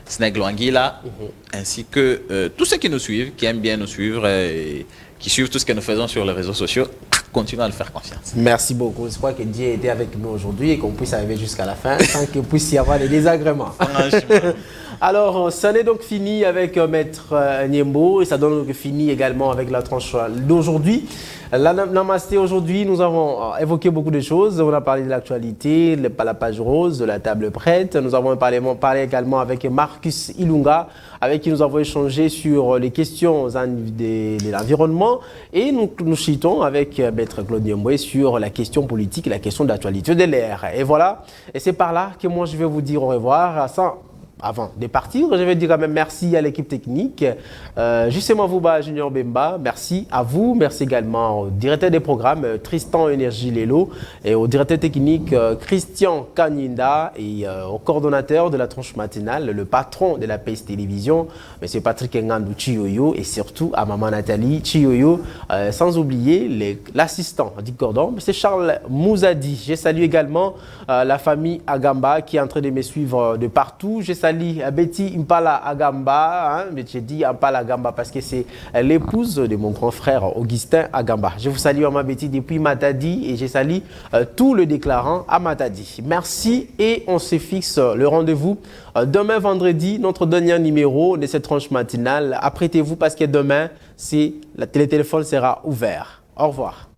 Sneg Luangila, ainsi que tous ceux qui nous suivent, qui aiment bien nous suivre et qui suivent tout ce que nous faisons sur les réseaux sociaux. Continuons à le faire confiance. Merci beaucoup. Je crois que Dieu était avec nous aujourd'hui et qu'on puisse arriver jusqu'à la fin sans qu'il puisse y avoir des désagréments. Alors, ça n'est donc fini avec Maître Niembo et ça donne donc fini également avec la tranche d'aujourd'hui. La Namasté aujourd'hui, nous avons évoqué beaucoup de choses. On a parlé de l'actualité, la page rose, de la table prête. Nous avons parlé également avec Marcus Ilunga, avec qui nous avons échangé sur les questions de l'environnement. Et nous chitons avec Maître Claude Niemboué sur la question politique et la question d'actualité de l'air. Et voilà, et c'est par là que moi je vais vous dire au revoir. Avant de partir, je vais dire quand même merci à l'équipe technique. Justement, Vouba Junior Bemba, merci à vous. Merci également au directeur des programmes, Tristan Énergie Lelo, et au directeur technique, Christian Kanyinda, et au coordonnateur de la tranche matinale, le patron de la PACE Télévision, M. Patrick Ngandou Chioyo, et surtout à Maman Nathalie Chioyo, sans oublier l'assistant du cordon, M. Charles Mouzadi. Je salue également la famille Agamba qui est en train de me suivre de partout. Je salue Betty Impala Agamba, mais j'ai dit Impala Agamba parce que c'est l'épouse de mon grand frère Augustin Agamba. Je vous salue à ma Betty depuis Matadi et je salue tout le déclarant à Matadi. Merci et on se fixe le rendez-vous demain vendredi, notre dernier numéro de cette tranche matinale. Apprêtez-vous parce que demain, le téléphone sera ouvert. Au revoir.